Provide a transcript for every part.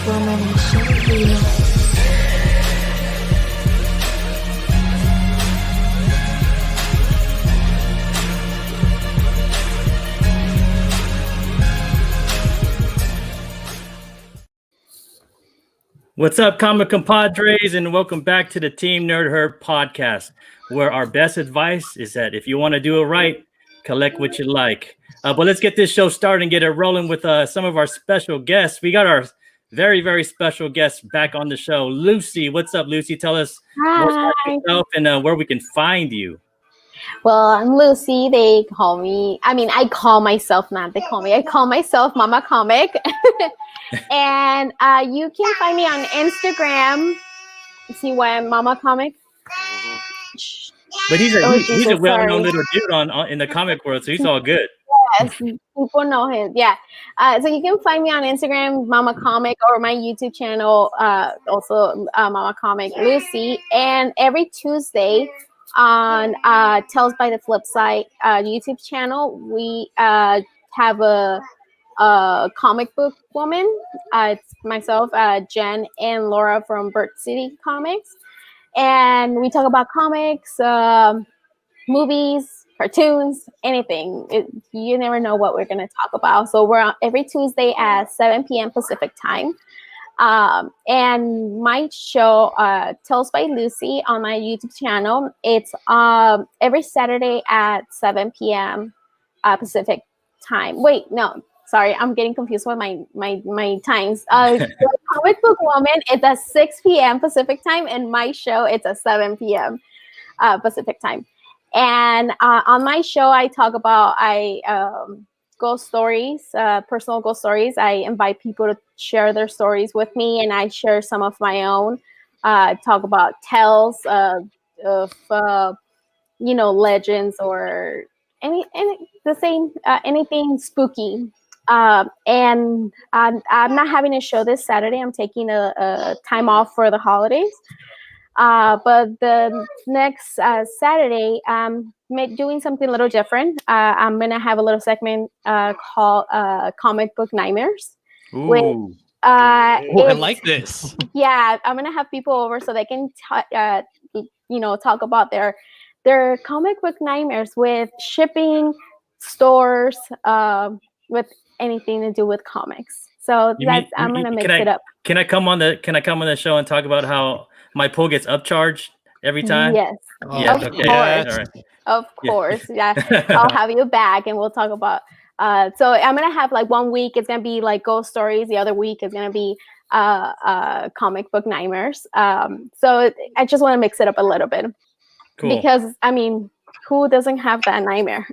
woman and show you. What's up, comic compadres, and welcome back to the Team Nerd Herd podcast, where our best advice is that if you want to do it right, collect what you like. But let's get this show started and get it rolling with some of our special guests. We got our very, very special guest back on the show, Lucy. What's up, Lucy? Tell us more about yourself and where we can find you. Well, I'm Lucy. They call me, I call myself, not they call me, I call myself Mama Comic. And you can find me on Instagram. See why I'm Mama Comic? But he's a well-known little dude in the comic world, so he's all good. Yes, people know him. Yeah. So you can find me on Instagram, Mama Comic, or my YouTube channel, also Mama Comic Lucy. And every Tuesday on Tales by the Flip Side YouTube channel, we have a comic book woman. It's myself, Jen, and Laura from Bird City Comics. And we talk about comics, movies, cartoons, anything. You never know what we're going to talk about. So we're on every Tuesday at 7 p.m. Pacific time. And my show, Tales by Lucy, on my YouTube channel, it's every Saturday at 7 p.m. Pacific time. Wait, no. Sorry, I'm getting confused with my times. Comic Book Woman, it's at 6 p.m. Pacific time, and my show, it's at 7 p.m. Pacific time. And on my show, I talk about ghost stories, personal ghost stories. I invite people to share their stories with me, and I share some of my own. Talk about tales of legends or anything spooky. And I'm not having a show this Saturday. I'm taking a time off for the holidays. But the next Saturday, I'm doing something a little different. I'm going to have a little segment called Comic Book Nightmares. Ooh. I like this. Yeah, I'm going to have people over so they can talk about their comic book nightmares with shipping, stores, with anything to do with comics. So I'm gonna mix it up. Can I come on the show and talk about how my pull gets upcharged every time? Yes. Yes. Of Okay. course. All right. Of course. Yeah. I'll have you back and we'll talk about so I'm gonna have like 1 week it's gonna be like ghost stories, the other week is gonna be comic book nightmares. So I just want to mix it up a little bit. Cool. Because who doesn't have that nightmare?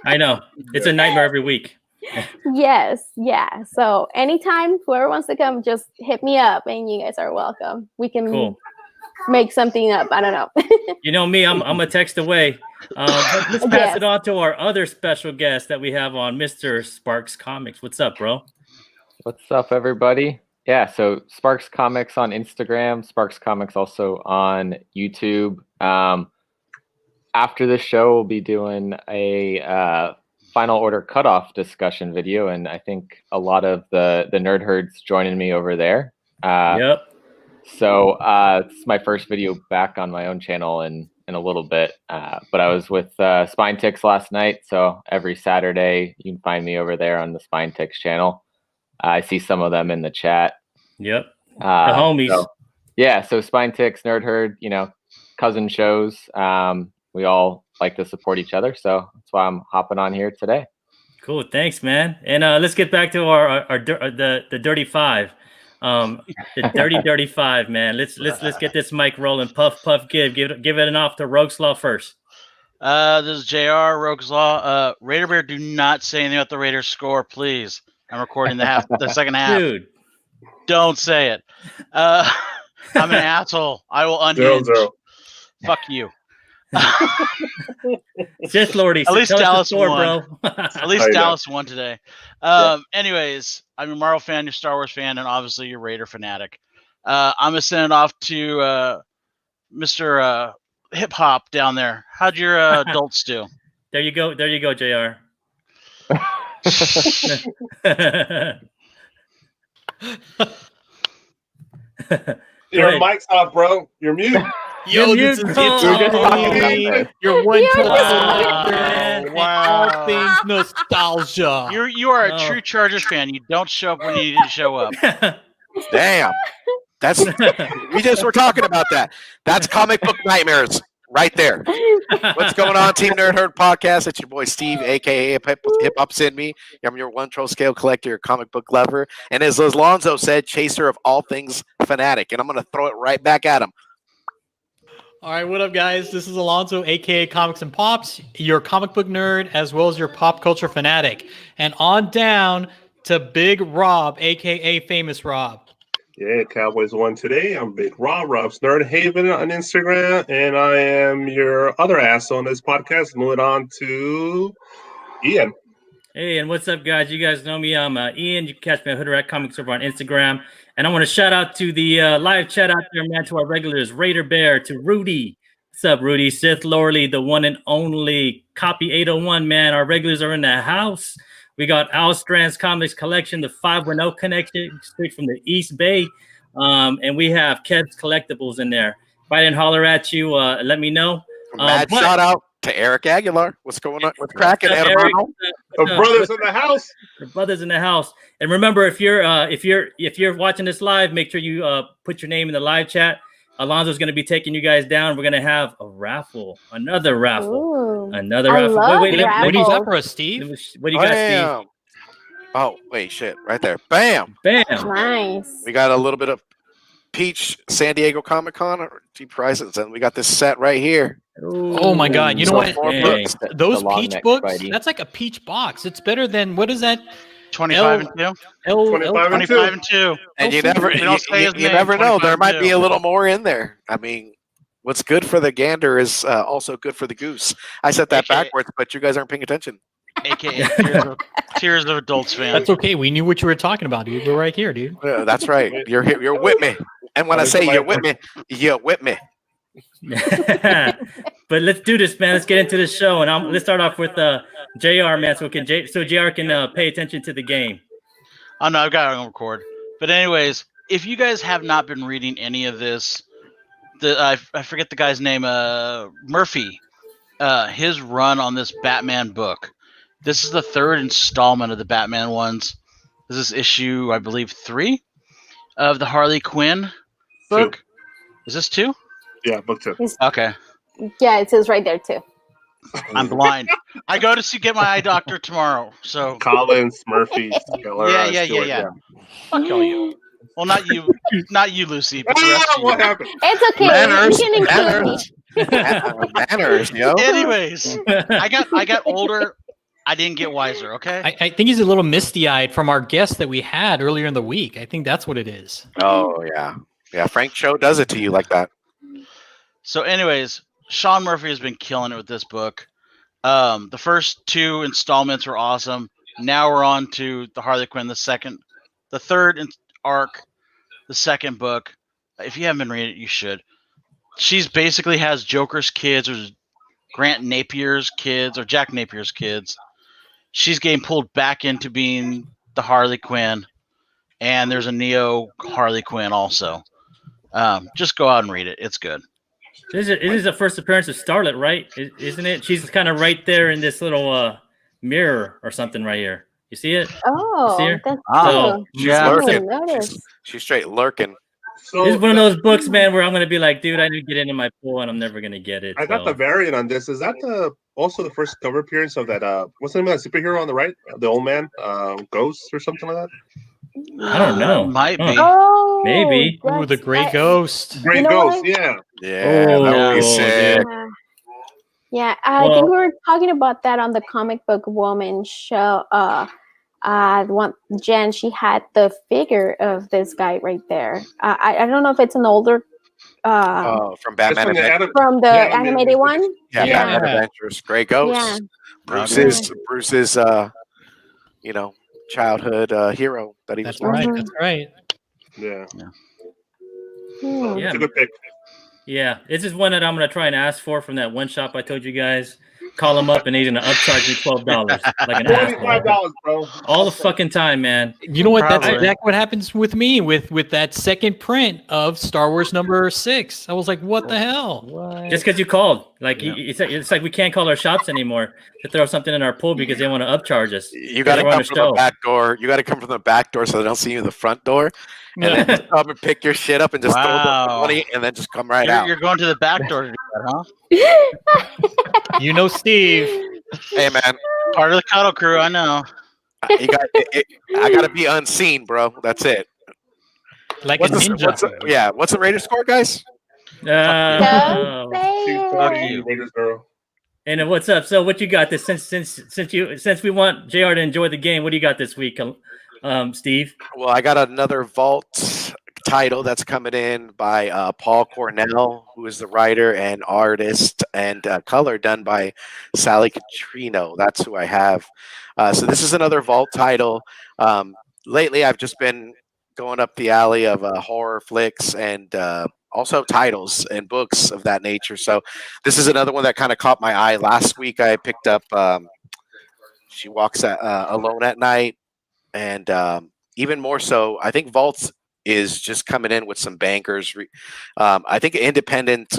I know. It's a nightmare every week. Yes, yeah. So anytime whoever wants to come, just hit me up and you guys are welcome. We can make something up. I don't know. You know me, I'm a text away. Let's pass it on to our other special guest that we have on, Mr. Sparks Comics. What's up, bro? What's up, everybody? Yeah, so Sparks Comics on Instagram, Sparks Comics also on YouTube. After the show, we'll be doing a final order cutoff discussion video, and I think a lot of the nerd herds joining me over there. Yep. So it's my first video back on my own channel in a little bit, but I was with Spine Ticks last night, so every Saturday you can find me over there on the Spine Ticks channel. I see some of them in the chat. Yep. The homies. So Spine Ticks, Nerd Herd, cousin shows. We all like to support each other, so that's why I'm hopping on here today. Cool, thanks, man. And let's get back to the Dirty Five, the dirty five, man. Let's get this mic rolling. Puff, give it an off to Rogue's Law first. This is JR Rogue's Law. Raider Bear, do not say anything about the Raiders score, please. I'm recording the second half. Dude, don't say it. I'm an asshole. I will unhinge. 0-0. Fuck you. Just Lordy. At least Dallas score, won, bro. At least Dallas won today. Anyways, I'm a Marvel fan, you're a Star Wars fan, and obviously you're a Raider fanatic. I'm gonna send it off to Mr. Hip Hop down there. How'd your adults do? There you go, JR. Your mic's off, bro. You're mute. Yo, You're this is mute. your one troll Wow. collector, Wow. all things nostalgia. You are a Oh. true Chargers fan. You don't show up when you need to show up. Damn. That's we just were talking about that. That's comic book nightmares right there. What's going on, Team Nerd Herd Podcast? It's your boy Steve, aka Hip Hop Send Me. I'm your one troll scale collector, your comic book lover, and as Alonzo said, chaser of all things fanatic. And I'm gonna throw it right back at him. All right, what up, guys? This is Alonzo, aka Comics and Pops, your comic book nerd as well as your pop culture fanatic. And on down to Big Rob, aka Famous Rob. Yeah, Cowboys won today. I'm Big Rob's Nerd Haven on Instagram, and I am your other ass on this podcast. Moving on to Ian. Hey, and what's up, guys? You guys know me. I'm Ian. You can catch me at Hood Rat Comics over on Instagram. And I want to shout out to the live chat out there, man, to our regulars, Raider Bear, to Rudy. What's up, Rudy? Sith Lorley, the one and only Copy 801, man. Our regulars are in the house. We got Al Strand's Comics Collection, the 510 connection, straight from the East Bay. And we have Kev's Collectibles in there. If I didn't holler at you, let me know. Mad shout out to Eric Aguilar. What's going on? What's cracking, Hermano? The brothers in the house. The brothers in the house. And remember, if you're watching this live, make sure you put your name in the live chat. Alonzo's going to be taking you guys down. We're going to have a raffle, another raffle, another raffle. What do you got for us, Steve? What do you got, Steve? Oh, wait, shit, right there. Bam. Bam. Nice. We got a little bit of Peach San Diego Comic Con cheap prices, and we got this set right here. Oh my God! You know what? Hey. Those Peach books. That's like a Peach box. It's better than what is that? 25 and 2. 25 and 2. And you never know. There might be a little more in there. I mean, what's good for the gander is also good for the goose. I said that backwards, but you guys aren't paying attention. AKA Tears of Adults fan. That's okay. We knew what you were talking about, dude. We're right here, dude. Yeah, that's right. You're here. You're with me. And when I say you're with me, you're with me. But let's do this, man. Let's get into the show, and let's start off with JR, man, so JR can pay attention to the game. Oh no, I've got it on record. But anyways, if you guys have not been reading any of this, I forget the guy's name, Murphy, his run on this Batman book. This is the third installment of the Batman ones. This is issue, I believe, 3 of the Harley Quinn book. 2. Is this 2? Yeah, book 2. Okay. Yeah, it says right there too. I'm blind. I go to get my eye doctor tomorrow. So Collins, Murphy, Stewart, yeah. Fuck all you. Well, not you, Lucy. But the rest of you. What happened? It's okay. Manners, You can include me. manners, yo. Anyways, I got older. I didn't get wiser. Okay. I think he's a little misty-eyed from our guest that we had earlier in the week. I think that's what it is. Oh yeah. Frank Cho does it to you like that. So, anyways, Sean Murphy has been killing it with this book. The first 2 installments were awesome. Now we're on to the Harley Quinn, the third arc, the second book. If you haven't been reading it, you should. She's basically has Joker's kids or Grant Napier's kids or Jack Napier's kids. She's getting pulled back into being the Harley Quinn, and there's a Neo Harley Quinn also. Just go out and read it. It's good. It is the first appearance of Starlet, right? Isn't it? She's kind of right there in this little mirror or something right here. You see it? Oh, See her? that's Oh, cool. She's I lurking. didn't notice. She's straight lurking. So This is one of those books, man, where I'm gonna be like, dude, I need to get into my pool, and I'm never gonna get it. I got the variant on this. Is that also the first cover appearance of that? What's the name of that superhero on the right? The old man, Ghost or something like that. I don't know. Might be. Oh, Maybe. Ooh, the Gray Ghost. Great You know Ghost, what? yeah. Yeah, Oh, that would be dude. sick. Yeah, I Well- think we were talking about that on the Comic Book Woman show. One Jen, she had the figure of this guy right there. I don't know if it's an older Oh, from Batman From the Adventures. from the Yeah, animated one. Yeah, Yeah. Batman Adventures. Grey Ghost. Yeah. Bruce's childhood hero that he was. That's right. Mhm. That's right. Yeah. Yeah. It's a good pick. Yeah, this is one that I'm gonna try and ask for from that one shop I told you guys. call him up and he's gonna upcharge me $12 like an asshole. $25, bro. All the fucking time, man. You know what? That's Probably. exactly what happens with me with that second print of Star Wars #6. I was like, what the hell? What? Just because you called, like it's like we can't call our shops anymore to throw something in our pool because they want to upcharge us. You got to We're on come a from show. the back door. You got to come from the back door so they don't see you in the front door, and then just come and pick your shit up and just throw the money, and then just come right out. You're going to the back door to do that, huh? You know, Steve. Hey, man, Part of the cuddle crew, I know. I got to be unseen, bro. That's it. Like What's a the, ninja. what's the Raider score, guys? Don't say Fuck it. you. Raiders girl. And what's up? So what you got this since we want JR to enjoy the game? What do you got this week, Steve? Well, I got another Vault title that's coming in by Paul Cornell, who is the writer and artist, and color done by Sally Catrino. That's who I have. So this is another Vault title. Lately, I've just been going up the alley of horror flicks and also titles and books of that nature. So this is another one that kind of caught my eye. Last week, I picked up She Walks Alone at Night, and even more so, I think Vault is just coming in with some bankers. I think independent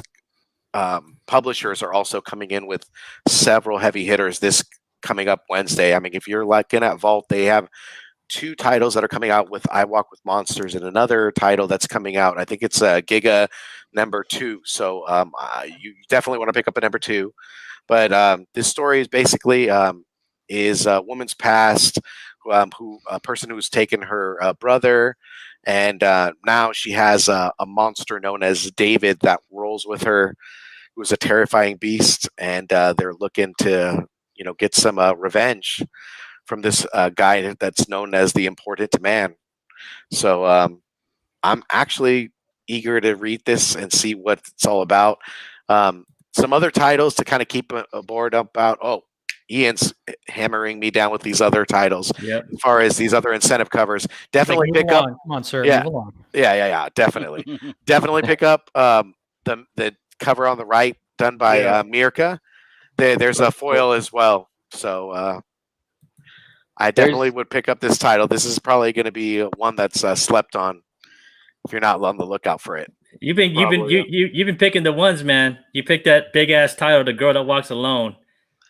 publishers are also coming in with several heavy hitters this coming up Wednesday. I mean, if you're looking at Vault, they have 2 titles that are coming out with I Walk with Monsters and another title that's coming out. I think it's Giga #2. So you definitely want to pick up a #2. But this story is basically is a woman's past, who a person who's taken her brother, and now she has a monster known as David that rolls with her, who's a terrifying beast, and they're looking to get some revenge from this guy that's known as the Important Man. So I'm actually eager to read this and see what it's all about. Some other titles to kind of keep aboard about. Oh, Ian's hammering me down with these other titles. Yep. As far as these other incentive covers, definitely Like, pick up. Come on, sir. Yeah. Move along. Yeah, definitely. Definitely pick up the cover on the right done by Mirka. There's a foil as well. So I definitely would pick up this title. This is probably going to be one that's slept on if you're not on the lookout for it. You've been picking the ones, man. You picked that big ass title, The Girl That Walks Alone,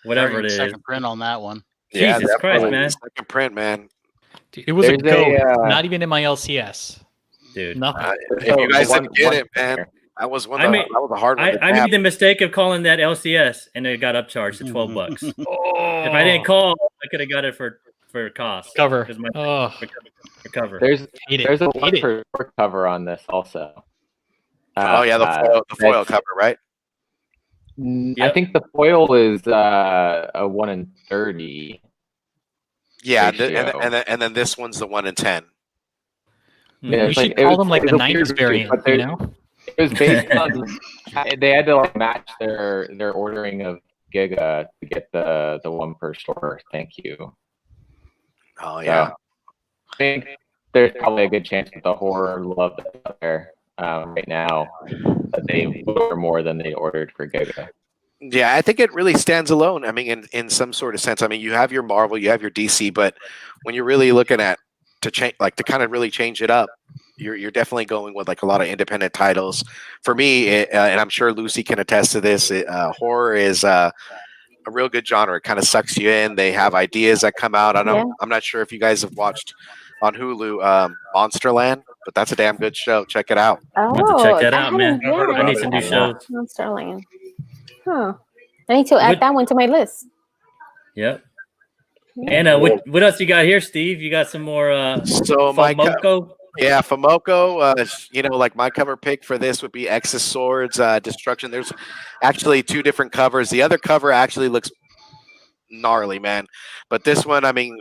whatever it is. Second print on that one. Yeah, Jesus Christ, man. Second print, man. Dude, it was a There's go. Not even in my LCS. Dude. Nothing. If you guys didn't get it, man, that was that was a hard one. I made the mistake of calling that LCS, and it got upcharged to $12. If I didn't call, I could have got it for cost. Cover. For cover. There's a Hate one it. for cover on this also. The foil cover, right? I think the foil is a 1 in 30. Yeah, ratio. and then this one's the 1 in 10. Yeah, We should call them like the 90s variant, you know? It was based on they had to like match their ordering of Giga to get the one per store. Thank you. Oh yeah. So, I think there's probably a good chance with the horror love that's out there right now that they order more than they ordered for Giga. Yeah, I think it really stands alone. I mean, in some sort of sense. I mean, you have your Marvel, you have your DC, but when you're really looking at to kind of really change it up, you're definitely going with like a lot of independent titles. For me, and I'm sure Lucy can attest to this, horror is a real good genre. It kind of sucks you in. They have ideas that come out. I'm not sure if you guys have watched on Hulu Monsterland, but that's a damn good show. Check it out. I'm about to check that out, man. Yeah, I need some new shows. Monsterland. Huh. I need to add that one to my list. Yep. And what else you got here, Steve? You got some more FOMOCO? Yeah, FOMOCO. Like my cover pick for this would be X's Swords Destruction. There's actually 2 different covers. The other cover actually looks gnarly, man. But this one, I mean,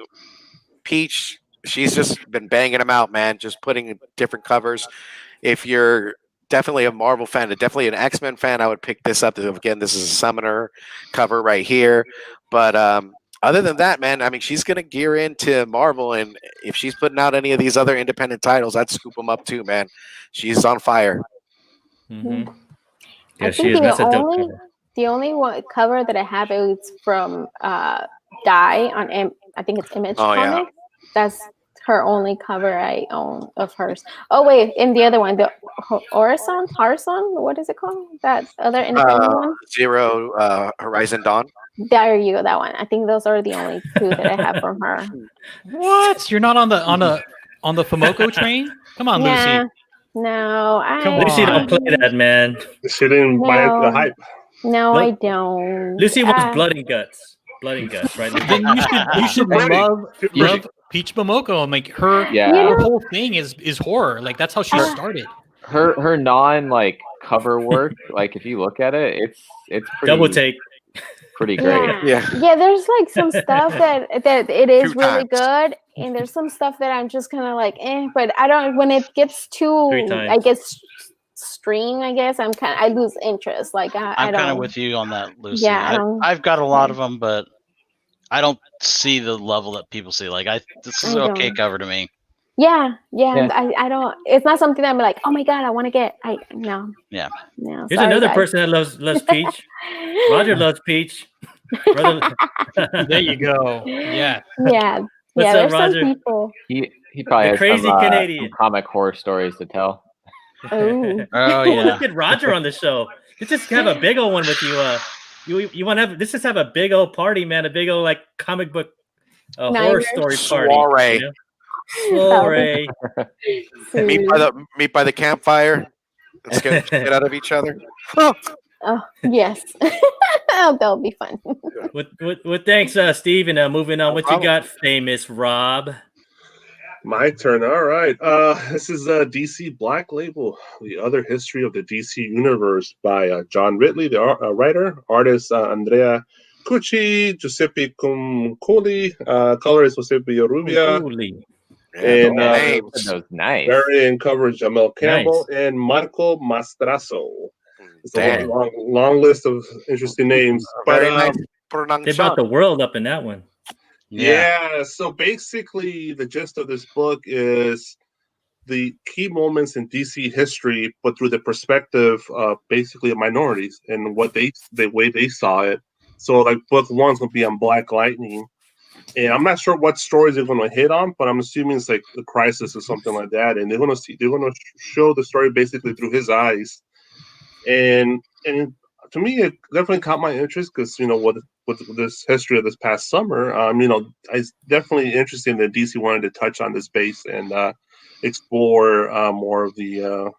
Peach, she's just been banging them out, man. Just putting different covers. If you're definitely a Marvel fan, and definitely an X-Men fan, I would pick this up. Again, this is a Summoner cover right here. But other than that, man, I mean, she's going to gear into Marvel, and if she's putting out any of these other independent titles, I'd scoop them up too, man. She's on fire. Mm-hmm. I think the The only one cover that I have is from Die on I think it's Image Oh, yeah. Comics. That's her only cover I own of hers. Oh wait, and the other one, the Horizon, what is it called? That other independent one? Zero Horizon Dawn. There you go, that one. I think those are the only two that I have from her. What? You're not on the FUMOCO train? Come on, Yeah. Lucy. No, Come Lucy don't on. play that, man. She didn't buy the hype. No, Look, I don't. Lucy wants blood and guts. Blood and guts, right? Lucy? Then you should pretty. love Peach Momoko. Like her whole thing is horror. Like that's how she started. Her non like cover work, like if you look at it, it's pretty Double take. pretty great. Yeah, there's like some stuff that it is Two really times. good, and there's some stuff that I'm just kind of like, but I don't. When it gets too, 3 times. I guess stream. I guess I lose interest. Like I'm kind of with you on that, Lucy. Yeah, I've got a lot of them, but I don't see the level that people see. Like this is I okay don't. cover to me. Yeah. I don't. It's not something that I'm like, oh my god, I want to get. No. Yeah. No. Here's sorry, another guys. person that loves Peach. Roger loves Peach. Brother, There you go. Yeah. Yeah. What's up, There's Roger? some people. He probably The has crazy some Canadian. comic horror stories to tell. Oh. Oh Well, yeah. let's get Roger on the show. Let's just have a big old one with you. You want to have? Let's just have a big old party, man. A big old like comic book horror Nightmare. story party. Soiree. You know? Soiree. Meet by the campfire. Let's get shit out of each other. Oh yes. That'll be fun. With thanks, Steve, and moving on. What you got, famous Rob? My turn. All right. This is DC Black Label, The Other History of the DC Universe by John Ridley, the writer. Artist Andrea Cucci, Giuseppe Cuncoli. Colorist Giuseppe Rubia. Holy. And Those nice. variant coverage Jamel Campbell and Marco Mastrasso. It's a long list of interesting names. Very But nice They production. brought the world up in that one. yeah, so basically the gist of this book is the key moments in DC history, but through the perspective of basically minorities and what the way they saw it. So like book one's gonna be on Black Lightning. And I'm not sure what stories they're going to hit on, but I'm assuming it's like the crisis or something like that. And they're going to show the story basically through his eyes. And to me, it definitely caught my interest because with this history of this past summer, it's definitely interesting that DC wanted to touch on this base and explore more of the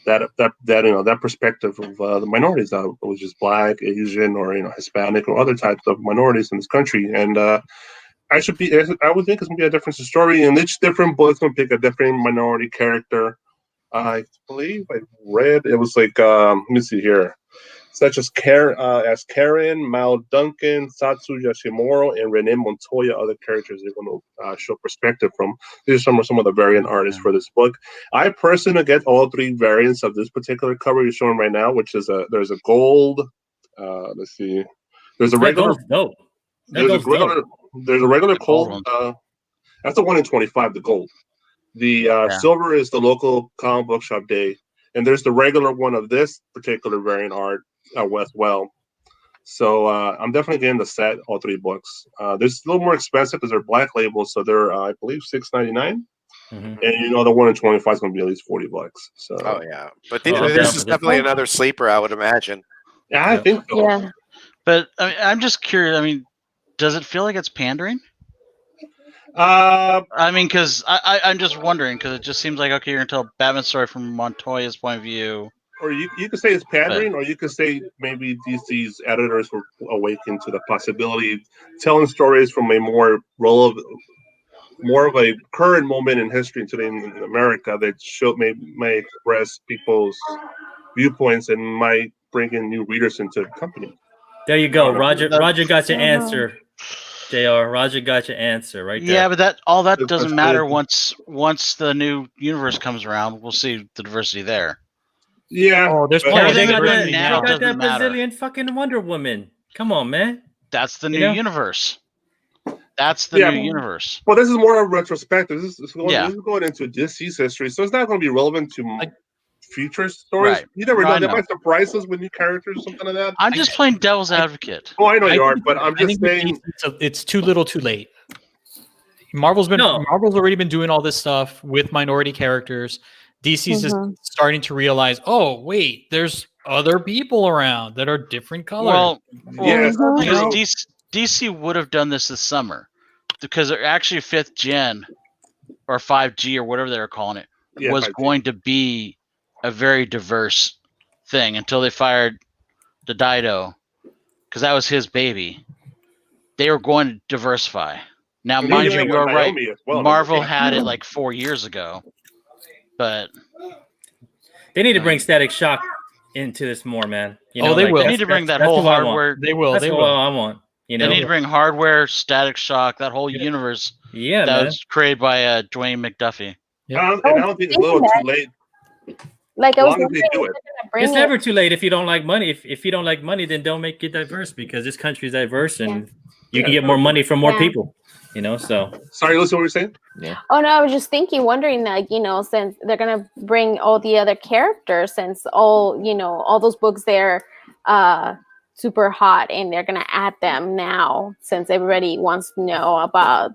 that perspective of the minorities, which is Black, Asian, or Hispanic, or other types of minorities in this country. And I would think it's gonna be a different story, and each different book's gonna pick a different minority character. I believe I read it was like let me see here, such as Karen, Mal Duncan, Satsu Yoshimura, and Renee Montoya. Other characters they're going to show perspective from. These are some of the variant artists for this book. I personally get all three variants of this particular cover you're showing right now, which is there's a gold. Let's see, there's a regular. There's a regular gold. That's the 1 in 25. The gold. The silver is the local comic book shop day, and there's the regular one of this particular variant art as well. So I'm definitely getting the set, all three books. There's a little more expensive because they're Black labels, so they're I believe $6.99. And the 1 in 25 is going to be at least $40. So but this is definitely another sleeper, I would imagine. Yeah, I think so. Yeah. But I'm just curious. I mean, does it feel like it's pandering? Because I'm just wondering, because it just seems like, okay, you're going to tell Batman's story from Montoya's point of view. Or you could say it's pandering, or you could say maybe DC's editors were awakened to the possibility of telling stories from a more relevant, more of a current moment in history today in America that may express people's viewpoints and might bring in new readers into the company. There you go. Roger got your answer. JR, Roger got your answer right there. Yeah, but that doesn't matter once the new universe comes around. We'll see the diversity there. Yeah. Oh, there's They plenty got of that Brazilian fucking Wonder Woman. Come on, man. That's the new universe. That's the new universe. Well, this is more of retrospective. This is going into DC's history, so it's not going to be relevant to future stories. Right. You never No, know. I They know. might surprise us with new characters or something like that. I'm just playing devil's advocate. Oh, I know you are, think- but I'm I just think with saying. DC, it's too little, too late. Marvel's No. already been doing all this stuff with minority characters. DC's just Mhm. starting to realize, oh wait, there's other people around that are different colors. Well, Yes, Mhm. because so- DC would have done this summer because they're actually 5th gen or 5G or whatever they were calling it yeah, was 5G. going to be a very diverse thing until they fired the Dido because that was his baby. They were going to diversify. Now, And mind even you, with you're right. Naomi as well, Marvel remember? had it like 4 years ago, but They need to bring Static Shock into this more, man. You Oh, know, they will. they need to bring that that's whole who I want. hardware. They will. That's They what will. I want. You They know, need to bring hardware, Static Shock, that whole universe yeah, that man. was created by Dwayne McDuffie. And I don't think it's a little too late. Like I As was long as wondering they if do they're it. gonna bring It's it. never too late if you don't like money. If you don't like money, then don't make it diverse because this country is diverse and you can Yeah. get more money from more Yeah. people. You know, so Sorry, listen, what you're saying? Oh no, I was just wondering, like, since they're gonna bring all the other characters, since all those books they're super hot, and they're gonna add them now, since everybody wants to know about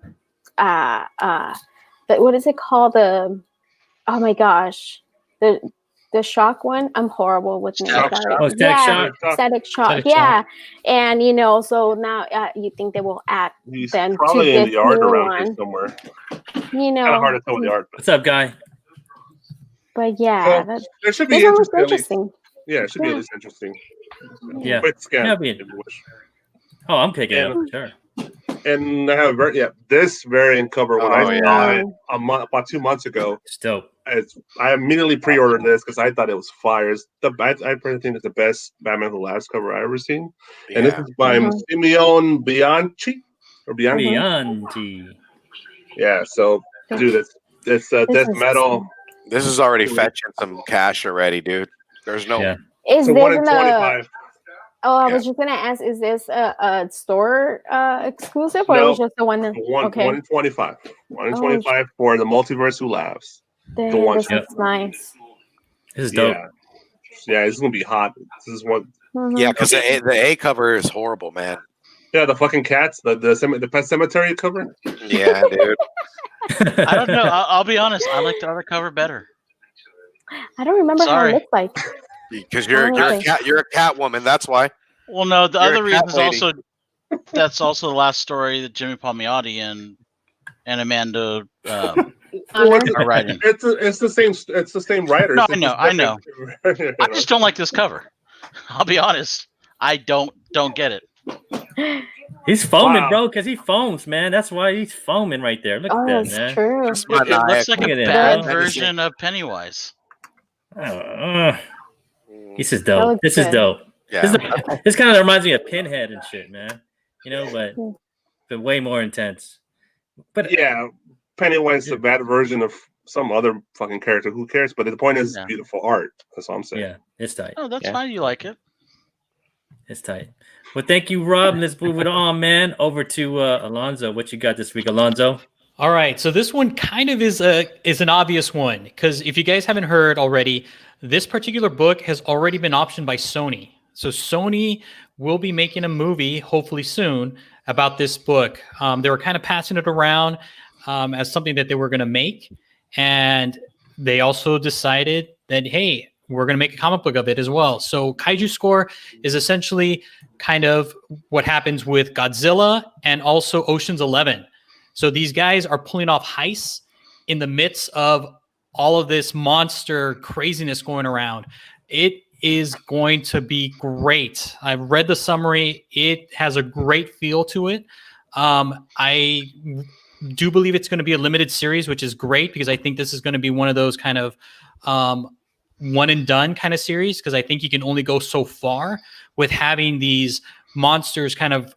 what is it called? Oh my gosh, the shock one. I'm horrible with names. Static Sorry. Shock. Oh, Static Shock. Static Shock. Static Yeah, and so now you think they will add He's them to probably in this the art new around here one. somewhere. Kind Kind of hard to tell with the art. what's up, guy? But yeah, So, there should be this one looks interesting. At least. interesting. Yeah, it should be Yeah. at least interesting. Yeah. Quick scan, Yeah, if be- you wish. Oh, I'm picking it And- up for sure. And I have this variant cover when I Oh, saw it about 2 months ago. It's dope. I immediately pre-ordered this because I thought it was fire. I personally think it's the best Batman Who Laughs cover I've ever seen. And this Yeah. is by Simeon Bianchi or Bianchi. Bianchi. Yeah, so dude, it's This Death is- Metal. This is already fetching some cash already, dude. There's no. Yeah. Is So this 1 in in 25. I Yeah. was just gonna ask, is this a store exclusive, or No. is it just the one that? Okay, 1 in 25. 1 in Oh, 25 for the Multiverse Who Laughs. damn, one this shot. looks nice. This is dope. Yeah, this is gonna be hot. This is what. Mhm. Yeah, because the A cover is horrible, man. Yeah, the fucking cats, the Pet Cemetery cover. Yeah, dude. I don't know. I'll be honest. I like the other cover better. I don't remember how Sorry. it looked like. Because you're Oh, a okay. cat. You're a cat woman. That's why. Well, no, the You're a other reason cat is lady. also that's also the last story that Jimmy Palmiotti and Amanda Honor. are writing. It's the same. It's the same writer. No, It's just I know. different. I just don't like this cover. I'll be honest. I don't get it. He's foaming, Wow. bro, because he foams, man. That's why he's foaming right there. Look Oh, at that, that's man. true. That's It looks like Look a at it, bad bro. version of Pennywise. This is That dope. looks This is good. dope. Yeah. This kind of reminds me of Pinhead and shit, man. You know, but way more intense. But Yeah, Pennywise is a bad version of some other fucking character. Who cares? But the point is, Yeah. beautiful art. That's all I'm saying. yeah, it's tight. Oh, that's Yeah. fine. You like it. It's tight. Well, thank you, Rob. Let's move it on, man. Over to Alonzo. What you got this week, Alonzo? All right, so this one kind of is an obvious one because if you guys haven't heard already, this particular book has already been optioned by Sony. So Sony will be making a movie hopefully soon about this book. They were kind of passing it around as something that they were going to make, and they also decided that hey, we're going to make a comic book of it as well. So Kaiju Score is essentially kind of what happens with Godzilla and also Ocean's 11. So these guys are pulling off heists in the midst of all of this monster craziness going around. It is going to be great. I've read the summary. It has a great feel to it. I do believe it's going to be a limited series, which is great because I think this is going to be one of those kind of one and done kind of series because I think you can only go so far with having these monsters kind of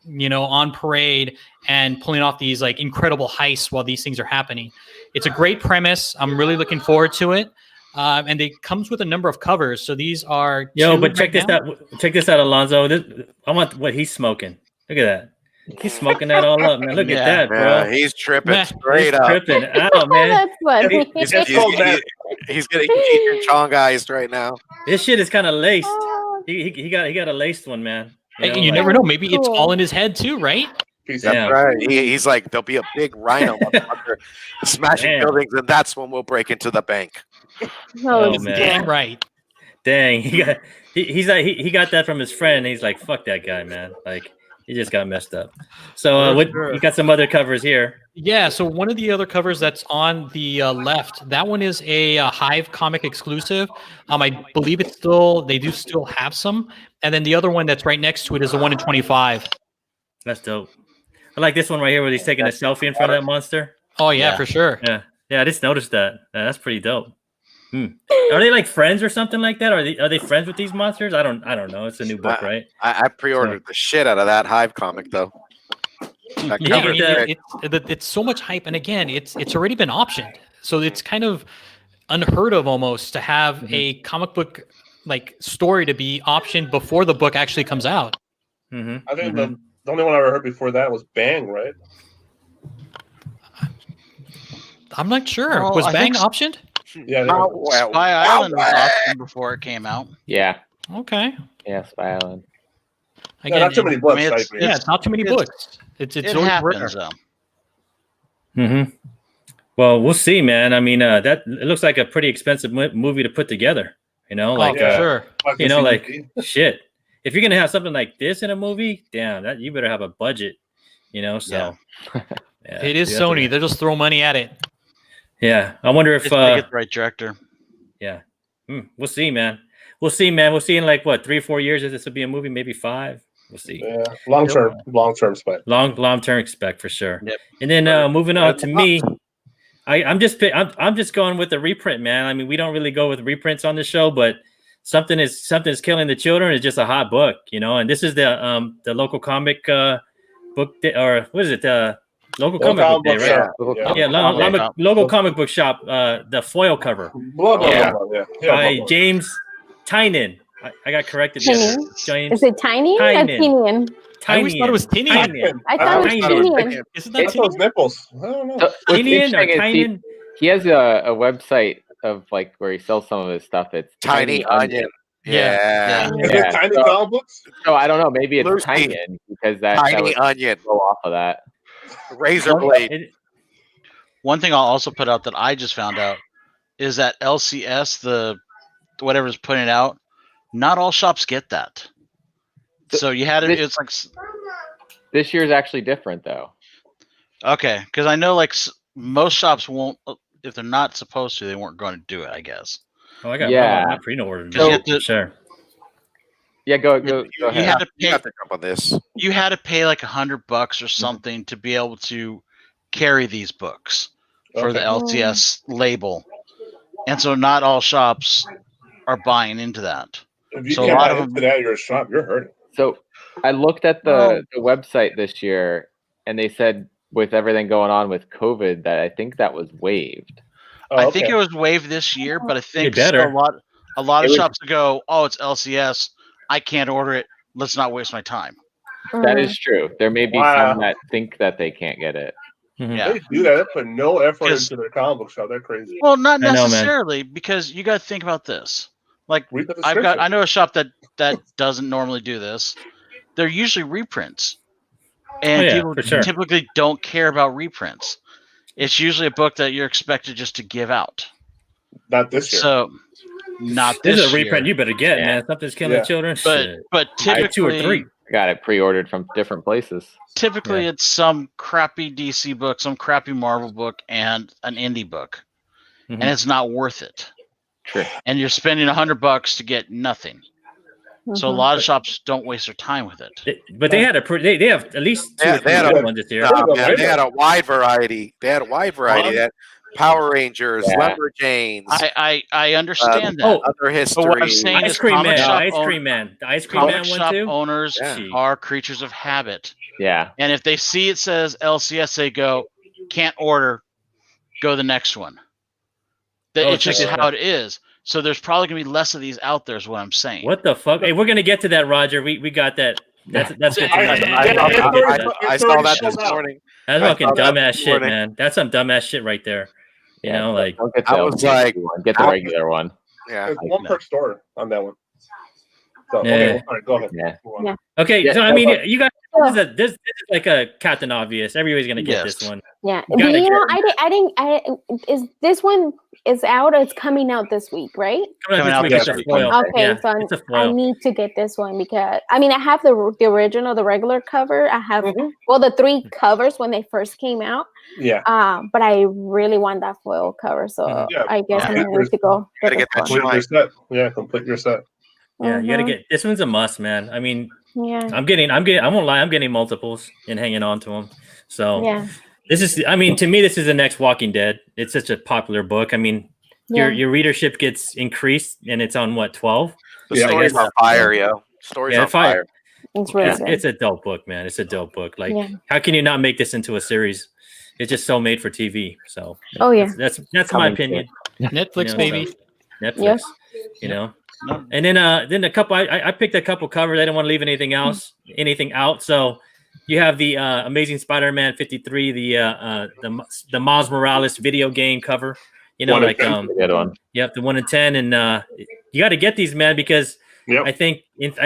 on parade and pulling off these like incredible heists while these things are happening. It's a great premise. I'm really looking forward to it. And it comes with a number of covers. So these are But check this out. Check this out, Alonzo. I want what he's smoking. Look at that. He's smoking that all up, man. Look at that, bro. Yeah, he's tripping Meh. straight He's up. tripping out, man. That's funny. It's called He's getting Cheech and Chongized right now. This shit is kind of laced. Oh, He got a laced one, man. And you like- never know. Maybe it's Cool. all in his head too, right? Piece Yeah. of- That's right. He's like, there'll be a big rhino motherfucker smashing Damn. buildings, and that's when we'll break into the bank. no, Oh, man. Damn right. Dang, he got that from his friend. And he's like, fuck that guy, man. Like he just got messed up. So you got some other covers here. Yeah, so one of the other covers that's on the left, that one is a Hive comic exclusive. I believe they do still have some. And then the other one that's right next to it is the 1 in 25. That's dope. I like this one right here where he's taking a selfie in front of that monster. Oh yeah, Yeah. for sure. Yeah, I just noticed that. That's pretty dope. Are they like friends or something like that? Are they friends with these monsters? I don't know. It's a new book, right? I pre-ordered the shit out of that Hive comic, though. That Yeah, cover I mean, is great. It's so much hype, and again, it's already been optioned, so it's kind of unheard of almost to have a comic book like story to be optioned before the book actually comes out. Mm-hmm. I think the only one I ever heard before that was Bang, right? I'm not sure. Well, Was I Bang think so. optioned? Yeah. they Oh, were- well, Spy Island was optioned before it came out. Yeah, Okay. yeah, Spy Island. Yeah, Again, not too many books. I mean, I it's- agree. yeah, it's not too many It's- books. It's It always happens rare. though. Mm-hmm. Well, we'll see, man. I mean, that it looks like a pretty expensive movie to put together. You know, like Oh, for yeah. sure. Fucking you know, like CBT. shit. If you're gonna have something like this in a movie, damn, that you better have a budget. You know, so yeah, It is you have to- Sony. They'll just throw money at it. Yeah, I wonder if If they get the right director. we'll see, man. We'll see, man. We'll see in like what 3 or 4 years if this will be a movie, maybe 5. We'll see. Yeah, long term spec. Long term expect for sure. Yep. And then moving on to me, I'm just going with the reprint, man. I mean, we don't really go with reprints on the show, but something's killing the children is just a hot book, you know. And this is the local comic book day, or what is it? Local comic book day, right? Yeah. Yeah, local comic book shop. The foil cover Blah, blah, Yeah. blah, blah. Yeah. by blah, blah. James Tynan. I got corrected. Tynan? James Is it tiny or Tynan. Tinian? I always thought it was Tinian. Tynan. I thought it was Tynan. Tinian. Isn't That's that those Tinian? nipples. I don't know. So what's Tynan or interesting is Tynan? he has a website of like where he sells some of his stuff. It's Tiny Onion. Yeah. Is Yeah. it tiny So- comic books? So I don't know. Maybe it's Lucy. Tynan because that Tiny would Onion. go off of that. Razor blade. It- One thing I'll also put out that I just found out is that LCS, the whatever's putting it out, not all shops get that. So you had it. This- It's like This year's actually different though. okay, because I know like most shops won't. If they're not supposed to, they weren't going to do it. I guess. Oh, I got Yeah. my pre-order. So- You have to- Sure. Yeah, go You ahead. had to You pay. have to jump on this. You had to pay like $100 or something to be able to carry these books for the Okay. LCS label, and so not all shops are buying into that. If you So a can't lot buy of into that, you're a shop. You're hurting. So I looked at the website this year, and they said with everything going on with COVID that I think that was waived. Oh, I think okay. it was waived this year, but I think better. still a lot It of was- shops go, "Oh, it's LCS. I can't order it. Let's not waste my time." That is true. There may be Wow. some that think that they can't get it. Mhm. Yeah. They do that. They put no effort Because- into their comic book shop. They're crazy. Well, not I know, man. necessarily, because you got to think about this. Like Read the I description. know a shop that doesn't normally do this. They're usually reprints, and Oh, yeah, people for sure. typically don't care about reprints. It's usually a book that you're expected just to give out. Not this year. So, not This this is a reprint year. you better get, Yeah. man. Something's killing Yeah. children. But Shit. but I had 2 or typically 3. I got it pre-ordered from different places. typically Yeah. it's some crappy DC book, some crappy Marvel book, and an indie book, Mhm. and it's not worth it. True. And you're spending $100 to get nothing. So a Mhm. lot of shops don't waste their time with it. But they had they have at least 2 Yeah, or 3 they had good a- ones this year. No, Yeah. man, they had a wide variety. They had a wide variety. They had Power Rangers, Yeah. Lumberjanes, I understand that. Oh, other history. what I'm saying Ice is Cream comic Man, shop Ice own- Cream Man, the Ice Cream Comic Man one shop too. owners Yeah. are creatures of habit, Yeah. and if they see it says LCS, they go, "Can't order, go to the next one." Oh, It's just check it how it is. So there's probably gonna be less of these out there. Is what I'm saying. What the fuck? Hey, we're gonna get to that, Roger. We got that. That's good. to I- know. I- I saw that sold this out. morning. That's I fucking saw that dumbass this shit, morning. man. That's some dumbass shit right there. You know, like don't get I the was like, one, get the I- regular one. Yeah. There's one per store on that one. So Yeah. okay, all right, go ahead. Yeah. Move on. Yeah. okay. Yeah, so I no, mean, but- you got this is like a Captain Obvious. Everybody's gonna get Yes. this one. Yeah, You but gotta you know, get is this one is out or it's coming out this week, right? Coming out week. this It's a week. foil. Okay, Yeah, so it's a I foil. need to get this one because I mean I have the original, the regular cover. I have Mhm. well the 3 covers when they first came out. Yeah. But I really want that foil cover, so Mhm. Yeah. I guess I'm Yeah. gonna need to go. Gotta get that this one. Complete your set. Yeah, complete your set. Yeah, you gotta Mhm. get this one's a must, man. I mean, Yeah, I won't lie, I'm getting multiples and hanging on to them. So yeah, this is, I mean, to me, this is the next Walking Dead. It's such a popular book. I mean, yeah. your readership gets increased, and it's on what 12? The Yeah, I story's guess- on fire, yo. Story's Yeah, on fire. It's really It's, good. it's a dope book, man. It's a dope book. Like, Yeah. how can you not make this into a series? It's just so made for TV. So, Oh, yeah. that's my Coming opinion. Netflix, You know, baby. so Netflix. Yeah. You know. No. And then a couple. I picked a couple covers. I didn't want to leave anything out. So you have the Amazing Spider-Man 53, the Miles Morales video game cover. You know, 1 in like 10. Good one. yep, the 1 in 10, and you got to get these, man, because Yep. I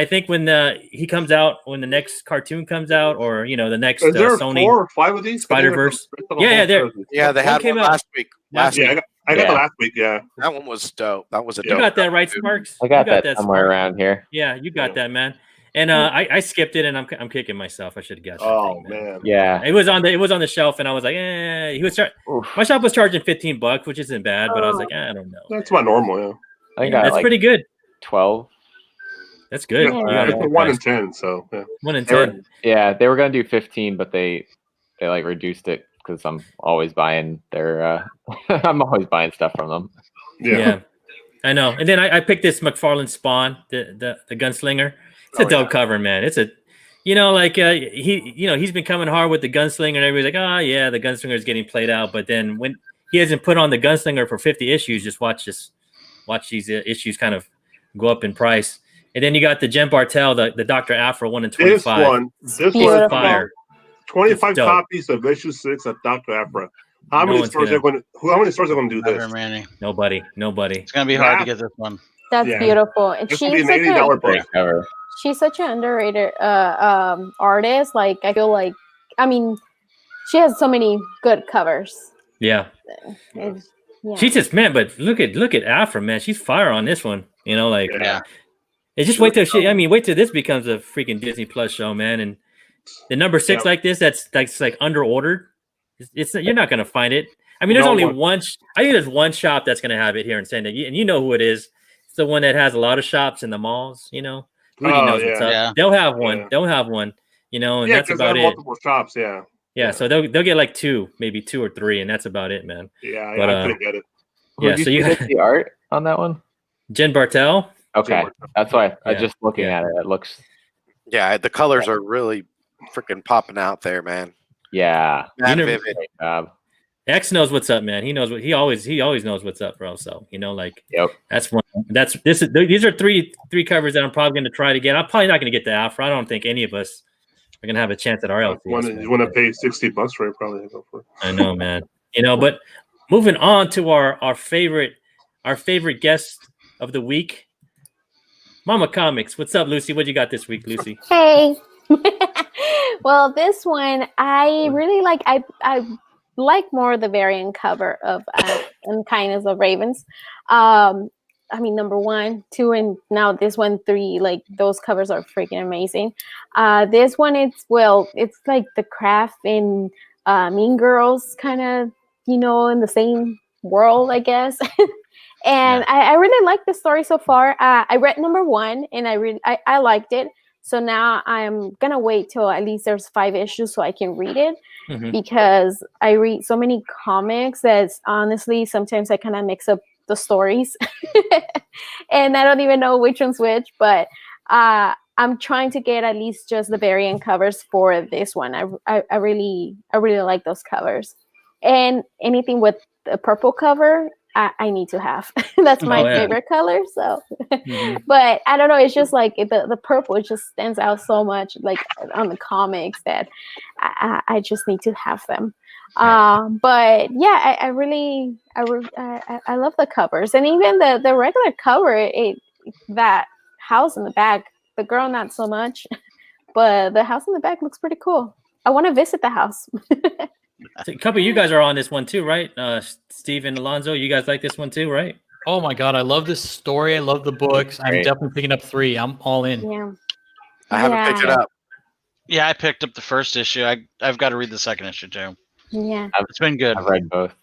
think when he comes out, when the next cartoon comes out, or the next Is there Sony 4 or 5 of these? Spider-Verse. The whole Yeah, there. series. Yeah, they One had came one out last week. last Yeah, I got Yeah. the last week. Yeah. That one was dope. That was a You dope. got that right, cover, dude. Sparks? I got You that somewhere Sparks? around here. Yeah, you got Yeah. that, man. And I skipped it, and I'm kicking myself. I should have got that. Oh thing, man. man. Yeah. It was on the shelf, and I was like, Oof. my shop was charging $15, which isn't bad, but I was like, I don't know. That's about normal. Yeah. I think Yeah, I got that's like pretty good. 12. That's good. Yeah, You got it's a a good 1 in price. 10. So yeah. 1 in They were- 10. Yeah, they were gonna do 15, but they like reduced it because I'm always buying their I'm always buying stuff from them. Yeah. I know. And then I picked this McFarlane Spawn, the gunslinger. It's a Oh, dope yeah. cover, man. It's a, he's been coming hard with the gunslinger, and everybody's like, oh yeah, the gunslinger is getting played out. But then when he hasn't put on the gunslinger for 50 issues, just watch these issues kind of go up in price. And then you got the Jen Bartel, the Dr. Afro 1 in 25. This Beautiful. one, Fire. 25 It's dope. copies of issue 6 of Dr. Afra. How No many one's stores gonna- are going to? How many stores are going to do Never this? many. Nobody. It's gonna be hard Yeah. to get this one. That's Yeah. beautiful. And This will be an $80 book. Great cover. she's such an underrated artist. Like I feel like, I mean, she has so many good covers. Yeah. It's- yeah. She's just, man, but look at Afro, man. She's fire on this one. Like, Yeah. and just wait till wait till this becomes a freaking Disney Plus show, man. And the number 6 Yeah. like this, that's like under ordered. It's you're not gonna find it. I mean, there's No only one. one. I think there's one shop that's gonna have it here in San Diego, and you know who it is. It's the one that has a lot of shops in the malls. Rudy Oh, knows what's yeah. up. Yeah. They'll have one. Yeah. They'll have one. And Yeah, that's because they about have it. multiple shops. Yeah. Yeah, so they'll get like 2, maybe 2 or 3, and that's about it, man. Yeah, But, I couldn't get it. Yeah, Did so you see the art on that one? Jen Bartel. Okay, that's why I Yeah. just looking Yeah. at it. It looks Yeah, the colors are really freaking popping out there, man. yeah. Mad never- vivid. Great job. X knows what's up, man. He knows what he always knows what's up, bro. So like Yep. that's one. These are three covers that I'm probably going to try to get. I'm probably not going to get the Afro. I don't think any of us are going to have a chance at our LCS. You want to pay $60 for it? Probably go for it. I know, man. But moving on to our favorite guest of the week, Mama Comics. What's up, Lucy? What you got this week, Lucy? Hey. Well, this one I really like. I like more the variant cover of and Kindness of Ravens. I mean, number 1, 2, and now this one, 3. Like those covers are freaking amazing. This one, it's like the Craft and Mean Girls kind of, in the same world, I guess. And I really like the story so far. I read number 1 and I liked it. So now I'm gonna wait till at least there's 5 issues so I can read it, Mhm. because I read so many comics that honestly sometimes I kind of mix up the stories and I don't even know which one's which. But I'm trying to get at least just the variant covers for this one. I really like those covers, and anything with the purple cover I need to have. That's my yeah. favorite color. So, Mhm. but I don't know. It's just like the purple. It just stands out so much, like on the comics, that I just need to have them. But yeah, I really I love the covers, and even the regular cover. That house in the back, the girl not so much, but the house in the back looks pretty cool. I want to visit the house. So a couple of you guys are on this one too, right? Steve and Alonzo, you guys like this one too, right? Oh my god, I love this story. I love the books. I'm Great. definitely picking up 3. I'm all in. Yeah. I haven't picked it up. Yeah, I picked up the first issue. I've got to read the second issue too. Yeah. It's been good. I've read both.